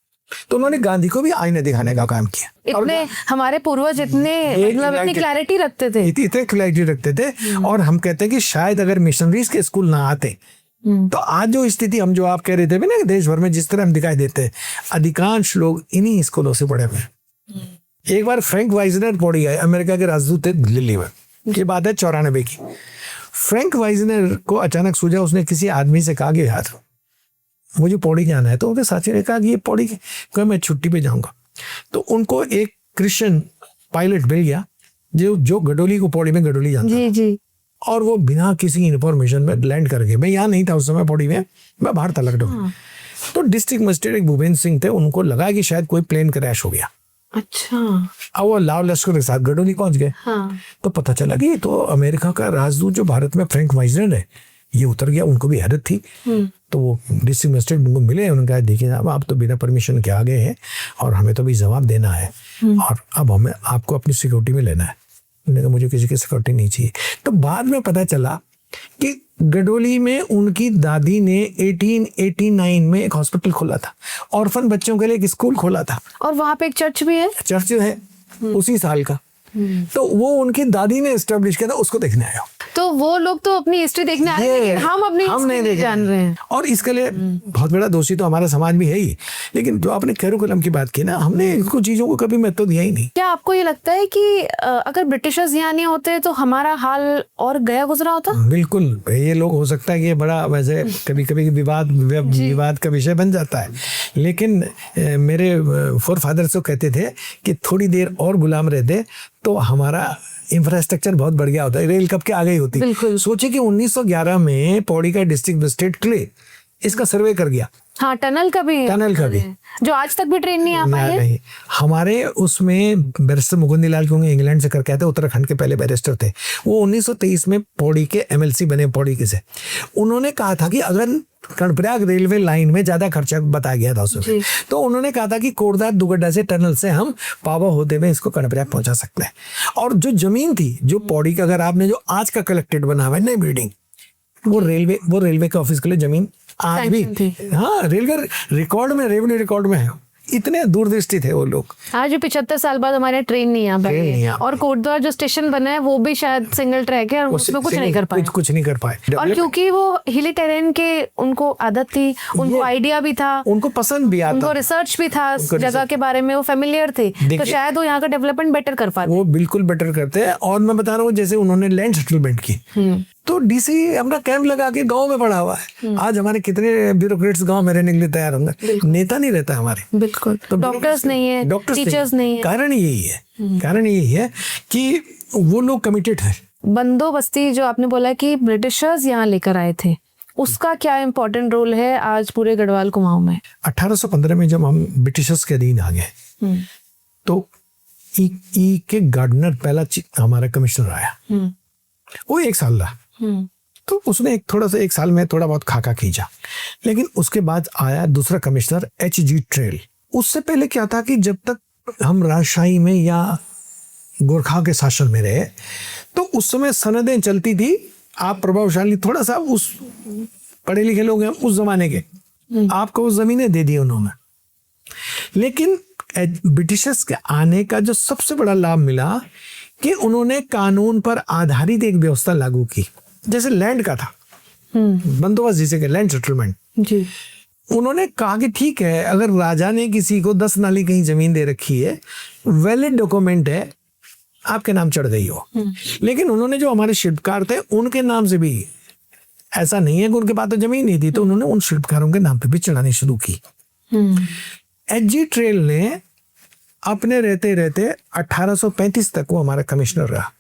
तो उन्होंने गांधी को भी आईने दिखाने का काम किया। इतने हमारे पूर्वज इतने मतलब इतनी क्लैरिटी रखते थे, इतने क्लैरिटी रखते थे। और हम कहते हैं कि शायद अगर मिशनरीज के स्कूल ना आते, तो आज जो स्थिति, हम जो आप कह रहे थे ना, देश भर में जिस तरह हम दिखाई देते हैं, अधिकांश लोग इन्हीं स्कूलों से पढ़े हुए। एक बार फ्रैंक वाइजनर पौड़ी आए, अमेरिका के राजदूत थे दिल्ली में, ये बात है 94 की। फ्रैंक वाइजनर को अचानक सूझा, उसने किसी आदमी से कहा कि यार मुझे पौड़ी जाना है, तो उनके साथी ने कहा कि ये पौड़ी क्या, मैं छुट्टी पे जाऊंगा। तो उनको एक क्रिश्चियन पायलट मिल गया जो गडोली को, पौड़ी में गडोली जानता जी जी, और वो बिना किसी इन्फॉर्मेशन में लैंड कर गए। मैं यहाँ नहीं था उस समय पौड़ी में, मैं बाहर था लखनऊ। तो डिस्ट्रिक्ट मजिस्ट्रेट एक भूपेंद्र सिंह थे, उनको लगा कि शायद कोई प्लेन क्रैश हो गया। अच्छा। अब वो लाव लश्कर के साथ गडोली पहुंच गए। तो पता चला कि तो अमेरिका का राजदूत जो भारत में फ्रैंक वाइजनर है, ये उतर गया, उनको भी हैरत थी। तो वो डिस्ट्रिक्ट मजिस्ट्रेट उनको मिले, उन्होंने कहा देखिए साहब आप तो बिना परमिशन के आ गए हैं और हमें तो भी जवाब देना है और अब हमें आपको अपनी सिक्योरिटी में लेना है। उन्होंने कहा मुझे किसी की सिक्योरिटी नहीं चाहिए। तो बाद में पता चला कि गडोली में उनकी दादी ने 1889 में एक हॉस्पिटल खोला था, ऑर्फन बच्चों के लिए एक स्कूल खोला था, और वहाँ पे एक चर्च भी है। चर्च है उसी साल का। तो वो उनकी दादी ने एस्टेब्लिश किया था, उसको देखने आया। तो वो लोग तो अपनी हिस्ट्री देखने आए, लेकिन हम अपनी हिस्ट्री नहीं जान रहे हैं। और इसके लिए बहुत बड़ा दोषी तो हमारा समाज भी है ही, लेकिन जो आपने कैरिकुलम की बात की ना, हमने इसको चीजों को कभी महत्व दिया ही नहीं। क्या आपको ये लगता है कि अगर ब्रिटिशर्स यहाँ नहीं होते तो हमारा हाल और गया गुजरा होता? बिल्कुल, ये लोग हो सकता है कि ये बड़ा वैसे कभी कभी विवाद का विषय बन जाता है, लेकिन मेरे फोर फादर्स तो कहते थे कि थोड़ी देर और गुलाम रहते तो हमारा इंफ्रास्ट्रक्चर बहुत बढ़ गया होता है, रेल कब के आ गई होती। सोचे कि 1911 में पौड़ी का डिस्ट्रिक्ट मजिस्ट्रेट क्ले इसका सर्वे कर गया। हाँ, टनल का भी जो आज तक भी ट्रेन नहीं आ पाई है। नहीं, हमारे उसमें बैरिस्टर मुकुंद लाल क्योंकि इंग्लैंड से करके आए थे, उत्तराखंड के पहले बैरिस्टर थे, वो 1923 में पौड़ी के MLC बने पौड़ी के से। उन्होंने कहा था कि अगर कर्णप्रयाग रेलवे लाइन में ज्यादा खर्चा बताया गया था उसमें, तो उन्होंने कहा था कि कोटद्वार दुगड्डा से टनल से हम पावा होते हुए इसको कर्णप्रयाग पहुंचा सकते हैं। और जो जमीन थी जो पौड़ी का, अगर आपने जो आज का कलेक्टेड बना हुआ है नई बिल्डिंग, वो रेलवे के ऑफिस के लिए जमीन आज भी, हाँ, रेलवे रिकॉर्ड में, रेवेन्यू रिकॉर्ड में है। इतने दूरदृष्टि थे वो लोग। आज भी 75 साल बाद हमारे ट्रेन नहीं आ पाई, और कोटद्वार जो स्टेशन बना है वो भी शायद सिंगल ट्रैक है और उसमें कुछ नहीं कर पाए। कुछ नहीं कर पाए। और क्योंकि वो हिली टेरेन के उनको आदत थी, उनको आइडिया भी था, उनको पसंद भी आता, उनको रिसर्च भी था, जगह के बारे में वो फेमिलियर थे, तो शायद वो यहाँ का डेवलपमेंट बेटर कर पाते। वो बिल्कुल बेटर करते हैं। और मैं बता रहा हूँ जैसे उन्होंने लैंड सेटलमेंट की, तो DC अपना कैंप लगा के गांव में पड़ा हुआ है। आज हमारे कितने ब्यूरोक्रेट्स गांव में रहने के लिए तैयार होंगे, नेता नहीं रहता हमारे। बिल्कुल, तो डॉक्टर्स नहीं है, टीचर्स नहीं है। कारण यही है कि वो लोग कमिटेड है। बंदोबस्ती जो आपने बोला कि ब्रिटिशर्स यहाँ लेकर आए थे, उसका क्या इम्पोर्टेंट रोल है आज पूरे गढ़वाल कुमाऊं में? 1815 में जब हम ब्रिटिशर्स के अधीन आ गए तो ई के गार्डनर पहला हमारा कमिश्नर आया, वो 1 साल रहा। तो उसने एक साल में थोड़ा बहुत खाका खींचा, लेकिन उसके बाद आया दूसरा कमिश्नर H.G. ट्रेल। उससे पहले क्या था कि जब तक हम राजशाही में या गोरखा के शासन में रहे तो उस समय सनदें चलती थी, आप प्रभावशाली थोड़ा सा उस पढ़े लिखे लोग हैं उस जमाने के, आपको उस जमीनें दे दी उन्होंने। लेकिन ब्रिटिशर्स के आने का जो सबसे बड़ा लाभ मिला कि उन्होंने कानून पर आधारित एक व्यवस्था लागू की, जैसे लैंड का था बंदोबस्त, जिसे के लैंड सेटलमेंट जी। उन्होंने कहा कि ठीक है, अगर राजा ने किसी को 10 नाली कहीं जमीन दे रखी है, वैलिड डॉक्यूमेंट है, आपके नाम चढ़ गई हो। लेकिन उन्होंने जो हमारे शिल्पकार थे उनके नाम से भी ऐसा नहीं है कि उनके पास तो जमीन नहीं थी, तो उन्होंने उन शिल्पकारों के नाम पे भी चढ़ानी शुरू की। H.G. ट्रेल ने अपने रहते 1835 तक वो हमारा कमिश्नर रहा।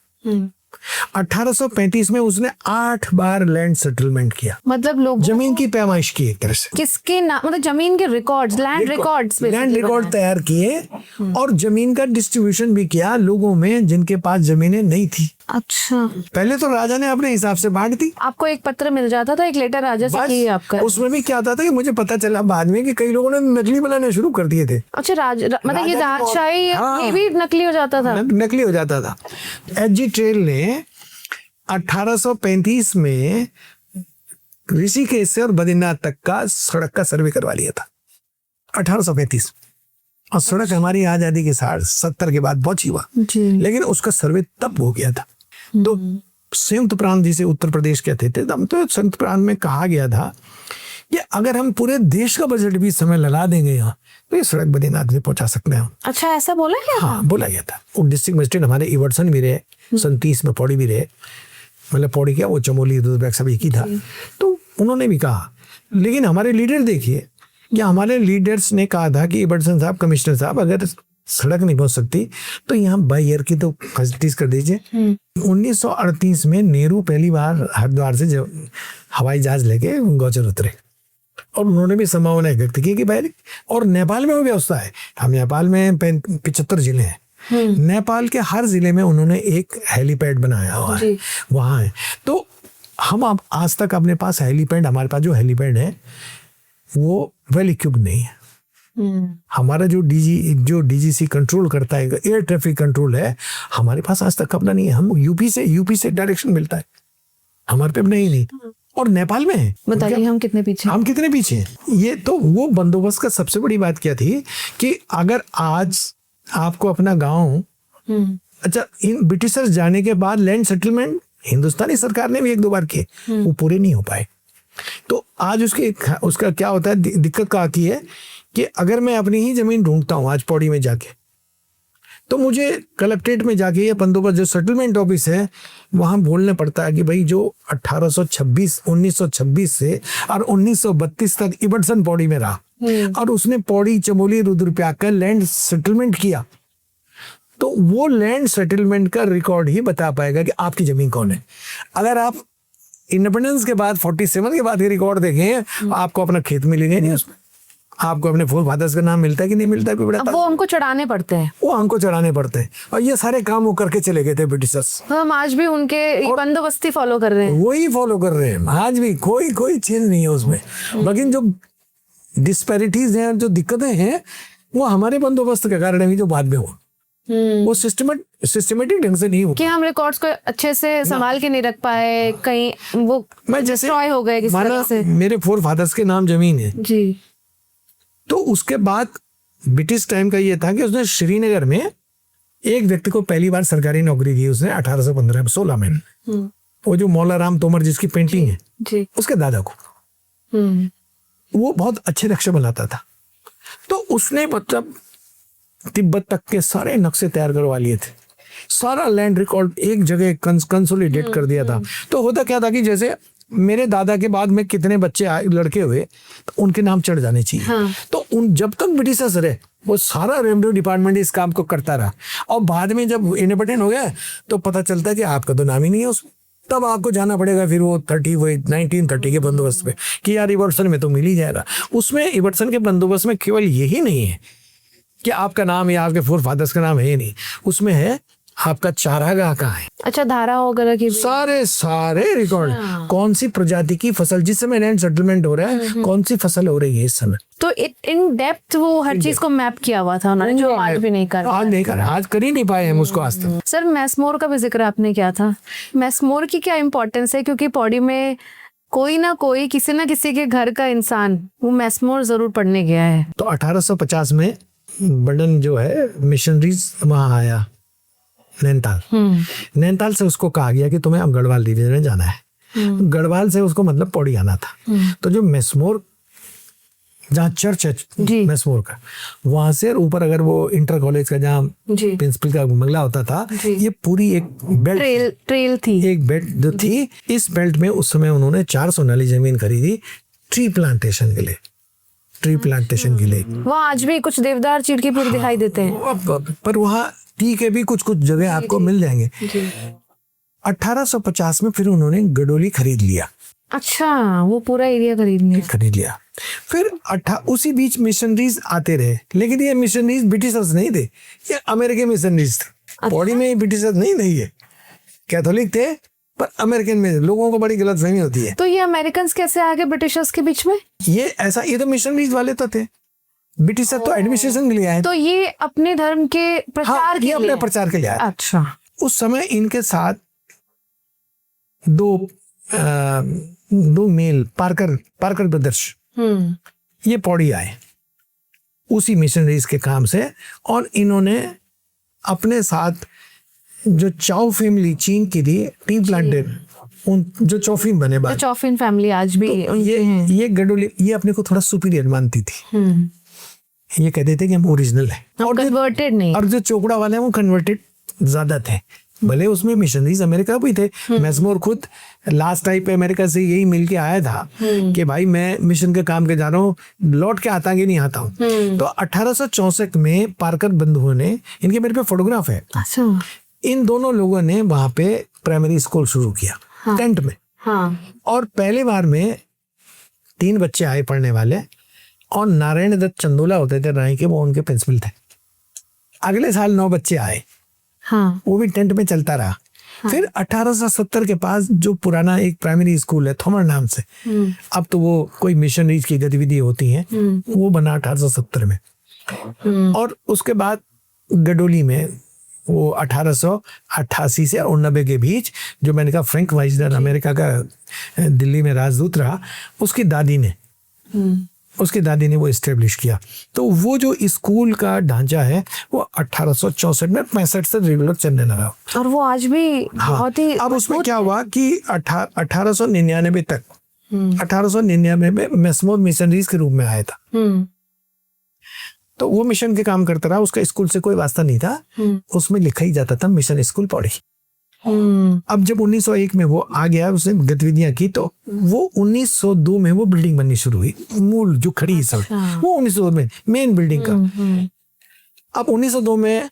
1835 में उसने 8 बार लैंड सेटलमेंट किया, मतलब लोग जमीन की पैमाइश की एक तरह से। किसके नाम, मतलब जमीन के रिकॉर्ड्स, लैंड रिकॉर्ड तैयार किए और जमीन का डिस्ट्रीब्यूशन भी किया लोगों में जिनके पास जमीनें नहीं थी। अच्छा, पहले तो राजा ने अपने हिसाब से बांट दी। आपको एक पत्र मिल जाता था, एक लेटर राजा से कि आपका, उसमें भी क्या आता था कि मुझे पता चला बाद में कि कई लोगों ने नकली बनाने शुरू कर दिए थे। अच्छा, मतलब ये राजशाही ये भी नकली हो जाता था, नकली हो जाता था। H.G. ट्रेल ने 1835 में ऋषिकेश से और बद्रीनाथ तक का सड़क का सर्वे करवा लिया था, 1835। और सड़क हमारी आजादी के 70 के बाद पहुंची हुआ, लेकिन उसका सर्वे तब हो गया था। तो संयुक्त प्रांत जिसे उत्तर प्रदेश कहते थे, तब तो संयुक्त प्रांत में कहा गया था कि अगर हम पूरे देश का बजट भी समय लगा देंगे यहाँ तो ये सड़क बद्रीनाथ में पहुंचा सकते हैं। अच्छा, ऐसा बोला गया? हाँ, बोला गया था। वो डिस्ट्रिक्ट मजिस्ट्रेट हमारे इवर्सन भी रहे, 37 में पौड़ी भी रहे, मतलब पौड़ी क्या, वो चमोली रुद्रप्रयाग सब एक ही था। तो उन्होंने भी कहा, लेकिन हमारे लीडर देखिए, या हमारे लीडर्स ने कहा था कि इवर्सन साहब, कमिश्नर साहब, अगर सड़क नहीं पहुंच सकती तो यहाँ बाई एयर की तो फैसिलिटीज कर दीजिए। 1938 में नेहरू पहली बार हरिद्वार से जब हवाई जहाज लेके गौचर उतरे और उन्होंने भी संभावना व्यक्त की कि भाई, और नेपाल में वो व्यवस्था है, हम नेपाल में 75 जिले हैं, नेपाल के हर जिले में उन्होंने एक हेलीपैड बनाया हुआ है, वहाँ है। तो हम अब आज तक अपने पास हेलीपैड, हमारे पास जो हेलीपैड है वो वेल इक्विप्ड नहीं है। हमारा जो डीजीसी कंट्रोल करता है, एयर ट्रैफिक कंट्रोल है, हमारे पास आज तक अपना नहीं है। हम यूपी से डायरेक्शन मिलता है, हमारे पे अपना ही नहीं। और नेपाल में है। बताइए हम कितने पीछे हैं। ये तो वो बंदोबस्त का सबसे बड़ी बात क्या थी कि अगर आज आपको अपना गांव, अच्छा, इन ब्रिटिशर्स जाने के बाद लैंड सेटलमेंट हिंदुस्तानी सरकार ने भी 1-2 बार किए, वो पूरे नहीं हो पाए। तो आज उसका क्या होता है, दिक्कत क्या आती है कि अगर मैं अपनी ही जमीन ढूंढता हूँ आज पौड़ी में जाके, तो मुझे कलेक्ट्रेट में जाके या बंदोबस्त जो सेटलमेंट ऑफिस है वहां बोलना पड़ता है कि भाई जो 1926 से और 1932 तक इबटसन पौड़ी में रहा और उसने पौड़ी, चमोली, रुद्रप्रयाग का लैंड सेटलमेंट किया, तो वो लैंड सेटलमेंट का रिकॉर्ड ही बता पाएगा कि आपकी जमीन कौन है। अगर आप इंडिपेंडेंस के बाद 47 के बाद ये रिकॉर्ड देखें, आपको अपना खेत मिलेगा नहीं, उसमें आपको अपने फोर फादर्स का नाम मिलता है कि नहीं मिलता है, वो हमको चढ़ाने पड़ते हैं, और ये सारे काम वो करके चले गए थे ब्रिटिशर्स। हम आज भी उनके बंदोबस्ती फॉलो कर रहे हैं, वही फॉलो कर रहे हैं आज भी, कोई चेंज नहीं है उसमें। लेकिन जो डिस्पैरिटीज हैं, जो दिक्कतें हैं, वो हमारे बंदोबस्त के कारण है, जो बाद में हुआ वो सिस्टमेटिक ढंग से नहीं हुआ कि हम रिकॉर्ड्स को अच्छे से संभाल के नहीं रख पाए, कहीं वो डिस्ट्रॉय हो गए किसी तरह से। मेरे फोर फादर्स के नाम जमीन है जी, तो उसके बाद ब्रिटिश टाइम का ये था कि उसने श्रीनगर में एक व्यक्ति को पहली बार सरकारी नौकरी दी, उसने 1816 में, वो जो मौला राम तोमर जिसकी पेंटिंग है जी, उसके दादा को। वो बहुत अच्छे नक्शे बनाता था, तो उसने मतलब तिब्बत तक के सारे नक्शे तैयार करवा लिए थे, सारा लैंड रिकॉर्ड एक जगह कंसोलिडेट कर दिया था। तो होता क्या था कि जैसे मेरे दादा के बाद में कितने बच्चे लड़के हुए, तो उनके नाम चढ़ जाने चाहिए। हाँ। तो जब तक ब्रिटिशर्स रहे वो सारा रेवेन्यू डिपार्टमेंट इस काम को करता रहा, और बाद में जब इंडिपेंडेंट हो गया तो पता चलता है कि आपका तो नाम ही नहीं है उसमें। तब आपको जाना पड़ेगा फिर वो 1930 के बंदोबस्त पे कि यार इबटसन में तो मिल ही जाएगा। उसमें इबटसन के बंदोबस्त में केवल यही नहीं है कि आपका नाम या आपके फोर फादर्स का नाम है नहीं, उसमें है आपका चारागाह कहाँ है, अच्छा, धारा वगैरह की सारे रिकॉर्ड, कौन सी प्रजाति की फसल, जिस समय लैंड सेटलमेंट हो रहा है कौन सी फसल हो रही है इस समय। तो इन डेप्थ वो हर चीज को मैप किया हुआ था उन्होंने, जो आज भी नहीं कर आज कर ही नहीं पाए हम उसको आज तक। सर, मैसमोर का भी जिक्र आपने किया था, मैसमोर की क्या इम्पोर्टेंस है? क्योंकि पौड़ी में कोई ना कोई, किसी ना किसी के घर का इंसान वो मैसमोर जरूर पढ़ने गया है। तो 1850 में बर्डन जो है मिशनरीज वहां आया नैनीताल से, उसको कहा गया कि तुम्हें अब गढ़वाल डिवीजन में जाना है। गढ़वाल से उसको मतलब पौड़ी आना था। तो जो मैसमोर, जहाँ चर्च है मैसमोर का, वहां से ऊपर अगर वो इंटर कॉलेज का जहाँ प्रिंसिपल का बंगला होता था, ये पूरी एक बेल्ट ट्रेल थी, एक बेल्ट जो थी। इस बेल्ट में उस समय उन्होंने 400 नाली जमीन खरीदी ट्री प्लांटेशन के लिए। वहाँ आज भी कुछ देवदार, चीड़ के पेड़ दिखाई देते हैं, पर वहाँ टी के भी कुछ जगह आपको मिल जाएंगे। 1850 में फिर उन्होंने गडोली खरीद लिया। अच्छा, वो पूरा एरिया खरीद लिया। फिर उसी बीच मिशनरीज आते रहे, लेकिन ये मिशनरीज ब्रिटिशर्स नहीं थे, ये अमेरिकन मिशनरीज थे। पौड़ी में ब्रिटिशर्स नहीं थे, ये कैथोलिक थे, पर अमेरिकन में लोगों को बड़ी गलतफहमी होती है। तो ये अमेरिकन कैसे आ गए ब्रिटिशर्स के बीच में? ये तो मिशनरीज वाले तो थे, ब्रिटिशर तो एडमिनिस्ट्रेशन के लिए आए। तो ये अपने धर्म के प्रचार के लिए, अपने प्रचार के लिए आए। अच्छा, उस समय इनके साथ दो मेल पार्कर ब्रदर्स ये पौड़ी आए उसी मिशनरीज के काम से, और इन्होंने अपने साथ जो चाओ फैमिली चीन की थी, टी प्लांटेड, उन जो चौफिन बने बाद, चौफिन फैमिली आज भी तो ये गडोली, ये अपने को थोड़ा सुपीरियर मानती थी। ये कहते थे कि हम ओरिजिनल है, और कन्वर्टेड नहीं, और जो चोपड़ा वाले हैं वो कन्वर्टेड ज्यादा थे। भले उसमें मिशनरीज अमेरिका भी थे। मैसमोर खुद लास्ट टाइम पे अमेरिका से यही मिल के आया था कि भाई मैं मिशन के काम के जा रहा हूँ, लौट के आता कि नहीं आता हूँ। तो 1864 में पार्कर बंधुओं ने, इनके मेरे पे फोटोग्राफ है, इन दोनों लोगों ने वहां पे प्राइमरी स्कूल शुरू किया टेंट में। और पहले बार में 3 बच्चे आए पढ़ने वाले, और नारायण दत्त चंदोला होते थे राय के, वो उनके प्रिंसिपल थे। अगले साल 9 बच्चे आए, वो भी टेंट में चलता रहा। फिर 1870 के पास जो पुराना एक प्राइमरी स्कूल है थॉमर नाम से, अब तो वो कोई मिशनरीज की गतिविधि होती हैं, वो बना 1870 में। और उसके बाद गडोली में वो 1888 से 89 के बीच, जो मैंने कहा फ्रैंक वाइजनर अमेरिका का दिल्ली में राजदूत रहा, उसकी दादी ने वो इस्टेब्लिश किया। तो वो जो स्कूल का ढांचा है वो 1864 में 65 से रेगुलर चलने लगा, और वो आज भी बहुत ही। अब उसमें क्या हुआ कि 1899 तक 1899 में मेस्मोर मिशनरीज के रूप में आया था। तो वो मिशन के काम करता रहा, उसका स्कूल से कोई वास्ता नहीं था, उसमें लिखा ही जाता था मिशन स्कूल पौड़ी। अब जब 1901 में वो आ गया, उसने गतिविधियां की, तो वो 1902 में वो बिल्डिंग बननी शुरू हुई, मूल जो खड़ी है सब, वो 1902 में मेन बिल्डिंग का। अब 1902 में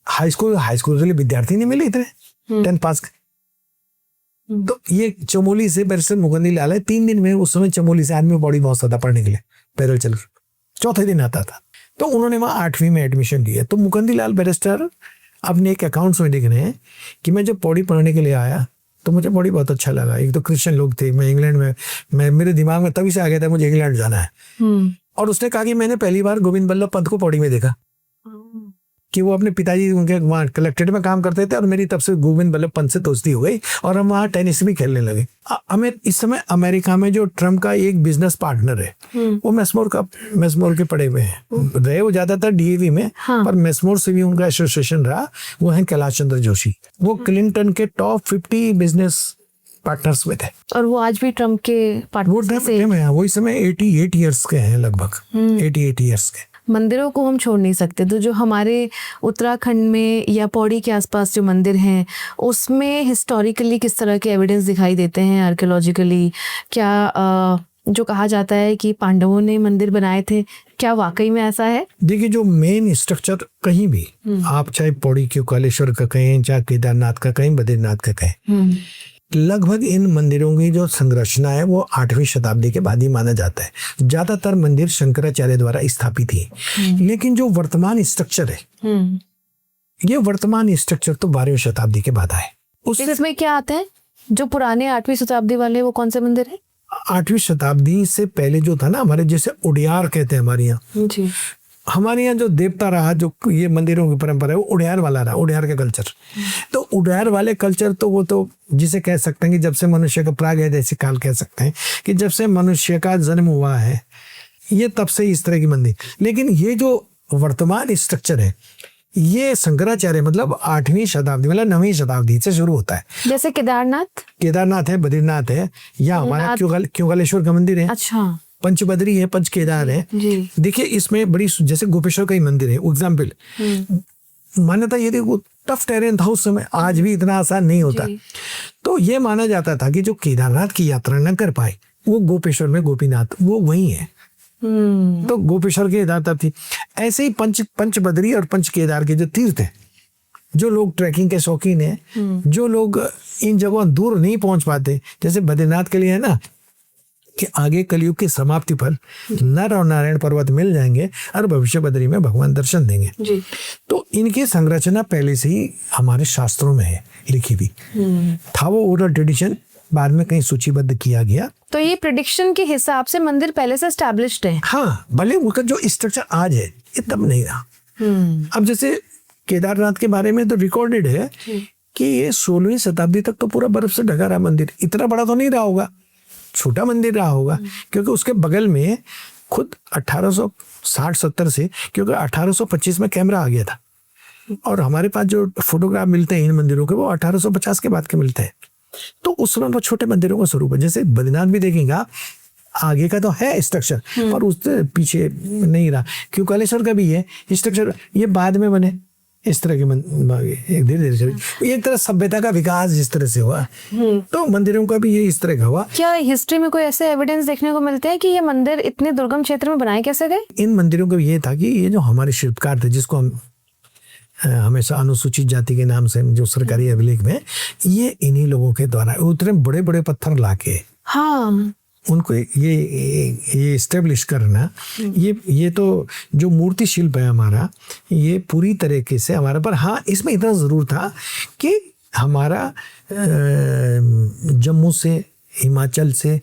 हाई स्कूल के लिए विद्यार्थी नहीं मिले इतने 10 पास। तो ये चमोली से बैरिस्टर मुकुंदी लाल है, 3 दिन में उस समय चमोली से आदमी पौड़ी पहुंचता था पढ़ने के लिए, पैदल चल, चौथे दिन आता था। तो उन्होंने वहां 8वीं में एडमिशन लिया। तो मुकुंदी लाल बैरिस्टर अपने एक अकाउंट्स में लिख रहे हैं कि मैं जब पौड़ी पढ़ने के लिए आया तो मुझे पौड़ी बहुत अच्छा लगा। एक तो क्रिश्चियन लोग थे, मैं इंग्लैंड में, मेरे दिमाग में तभी से आ गया था मुझे इंग्लैंड जाना है। और उसने कहा कि मैंने पहली बार गोविंद बल्लभ पंत को पौड़ी में देखा, कि वो अपने पिताजी उनके वहाँ कलेक्ट्रेट में काम करते थे, और मेरी तब से गोविंद बल्लभ पंत से दोस्ती हो गई, और हम वहाँ टेनिस भी खेलने लगे। हमें इस समय अमेरिका में जो ट्रम्प का एक बिजनेस पार्टनर है, वो मेस्मोर के पड़े हुए हैं, रहे वो ज्यादातर डीएवी में, पर मेस्मोर से भी उनका एसोसिएशन रहा। वो है कैलाश चंद्र जोशी, वो क्लिंटन के टॉप 50 बिजनेस पार्टनर्स में थे, और वो आज भी ट्रम्प के पार्टनर से हैं। वो इस समय 88 ईयर्स के हैं, लगभग 88 ईयर्स के। मंदिरों को हम छोड़ नहीं सकते, तो जो हमारे उत्तराखंड में या पौड़ी के आसपास जो मंदिर हैं, उसमें हिस्टोरिकली किस तरह के एविडेंस दिखाई देते हैं, आर्कियोलॉजिकली? क्या जो कहा जाता है कि पांडवों ने मंदिर बनाए थे, क्या वाकई में ऐसा है? देखिए, जो मेन स्ट्रक्चर कहीं भी आप चाहे पौड़ी के कालेश्वर का कहें, चाहे केदारनाथ का कहें, बद्रीनाथ का कहें, लगभग इन मंदिरों की जो संरचना है वो 8वीं शताब्दी के बाद ही माना जाता है। ज्यादातर मंदिर शंकराचार्य द्वारा स्थापित ही, लेकिन जो वर्तमान स्ट्रक्चर है, ये वर्तमान स्ट्रक्चर तो 12वीं शताब्दी के बाद आए। इसमें क्या आते हैं जो पुराने 8वीं शताब्दी वाले, वो कौन से मंदिर है? 8वीं शताब्दी से पहले जो था ना, हमारे जैसे उडियार कहते हैं हमारे यहाँ जी, हमारे यहाँ जो देवता रहा, जो ये मंदिरों की परंपरा है, वो उडियार वाला रहा, उडियार का कल्चर। तो उडियार वाले कल्चर तो वो तो जिसे कह सकते हैं कि जब से मनुष्य का प्राग है, जैसे काल कह सकते हैं कि जब से मनुष्य का जन्म हुआ है, ये तब से इस तरह की मंदिर। लेकिन ये जो वर्तमान स्ट्रक्चर है, ये शंकराचार्य मतलब 8वीं शताब्दी मतलब 9वीं शताब्दी से शुरू होता है। जैसे केदारनाथ है, बद्रीनाथ है, या हमारा क्योंकालेश्वर का मंदिर है। अच्छा, पंचबद्री है, पंच केदार है। देखिए, इसमें बड़ी, जैसे गोपेश्वर का ही मंदिर है एग्जाम्पल, मान्यता ये थी, वो टफ टेरेन था उस समय, आज भी इतना आसान नहीं होता। तो ये माना जाता था कि जो केदारनाथ की यात्रा न कर पाए, वो गोपेश्वर में गोपीनाथ वो वही है, तो गोपेश्वर की दाता थी। ऐसे ही पंचबद्री और पंच केदार के जो तीर्थ है, जो लोग ट्रैकिंग के शौकीन है, जो लोग इन जगहों दूर नहीं पहुंच पाते, जैसे बद्रीनाथ के लिए है ना कि आगे कलयुग की समाप्ति पर नर और नारायण पर्वत मिल जाएंगे और भविष्य बद्री में भगवान दर्शन देंगे जी। तो इनकी संरचना पहले से ही हमारे शास्त्रों में है लिखी हुई, था वो ओरल ट्रेडिशन, बाद में कहीं सूचीबद्ध किया गया। तो ये प्रेडिक्शन के हिसाब से मंदिर पहले से एस्टैब्लिश्ड है। हाँ, भले उनका जो स्ट्रक्चर आज है ये तब नहीं रहा। अब जैसे केदारनाथ के बारे में तो रिकॉर्डेड है कि ये 16वीं शताब्दी तक तो पूरा बर्फ से ढका रहा मंदिर। इतना बड़ा तो नहीं रहा होगा, छोटा मंदिर रहा होगा, क्योंकि उसके बगल में खुद 1860-70 से, क्योंकि 1825 में कैमरा आ गया था, और हमारे पास जो फोटोग्राफ मिलते हैं इन मंदिरों के वो 1850 के बाद के मिलते हैं। तो उस समय वो छोटे मंदिरों का स्वरूप है। जैसे बद्रीनाथ भी देखेंगे आगे का तो है स्ट्रक्चर, पर उससे पीछे नहीं रहा। क्योंकालेश्वर का भी है स्ट्रक्चर, ये बाद में बने इस तरह के, धीरे धीरे एक तरह सभ्यता का विकास जिस तरह से हुआ, तो मंदिरों का भी ये इस तरह का हुआ। क्या हिस्ट्री में कोई ऐसे एविडेंस देखने को मिलते हैं कि ये मंदिर इतने दुर्गम क्षेत्र में बनाए कैसे गए? इन मंदिरों का ये था कि ये जो हमारे शिल्पकार थे, जिसको हम हमेशा अनुसूचित जाति के नाम से जो सरकारी अभिलेख में, ये इन्हीं लोगों के द्वारा उतने बड़े बड़े पत्थर लाके हाँ उनको ये एस्टेब्लिश करना, ये तो जो मूर्ति शिल्प है हमारा, ये पूरी तरीके से हमारे पर। हाँ, इसमें इतना जरूर था कि हमारा जम्मू से, हिमाचल से,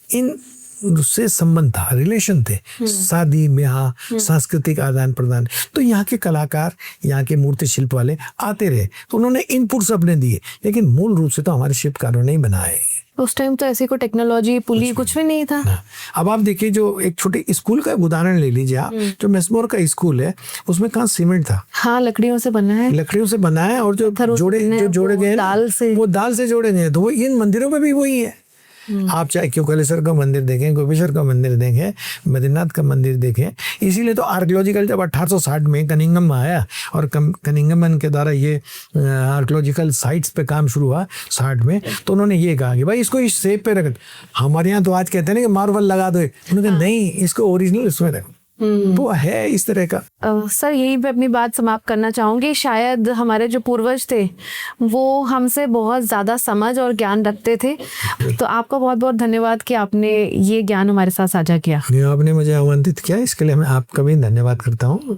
इन से संबंध था, रिलेशन थे, शादी ब्याह, सांस्कृतिक आदान प्रदान। तो यहाँ के कलाकार, यहाँ के मूर्ति शिल्प वाले आते रहे, तो उन्होंने इनपुट्स अपने दिए, लेकिन मूल रूप से तो हमारे शिल्पकारों ने ही बनाए। उस टाइम तो ऐसी कोई टेक्नोलॉजी पुली कुछ भी नहीं था। अब आप देखिए, जो एक छोटे स्कूल का उदाहरण ले लीजिए आप, जो मेस्मोर का स्कूल है, उसमें कहाँ सीमेंट था, हाँ लकड़ियों से बना है, लकड़ियों से बना है, और जो जोड़े गए वो दाल से जोड़े गए। तो वो इन मंदिरों में भी वही है। आप चाहे क्योकलेश्वर का मंदिर देखें, गोपेश्वर का मंदिर देखें, बद्रीनाथ का मंदिर देखें, इसीलिए तो आर्कियोलॉजिकल जब 1860 में कनिंघम आया और कनिंघम के द्वारा ये आर्कियोलॉजिकल साइट्स पे काम शुरू हुआ 60 में, तो उन्होंने ये कहा कि भाई इसको इस शेप पे रख। हमारे यहाँ तो आज कहते हैं ना कि मार्बल लगा दो, उन्होंने कहा नहीं, इसको ओरिजिनल इसमें रखो। वो है इस तरह का। सर यही पे अपनी बात समाप्त करना चाहूँगी। शायद हमारे जो पूर्वज थे वो हमसे बहुत ज़्यादा समझ और ज्ञान रखते थे, तो आपका बहुत बहुत धन्यवाद कि आपने ये ज्ञान हमारे साथ साझा किया। आपने मुझे आमंत्रित किया, इसके लिए मैं आपका भी धन्यवाद करता हूँ।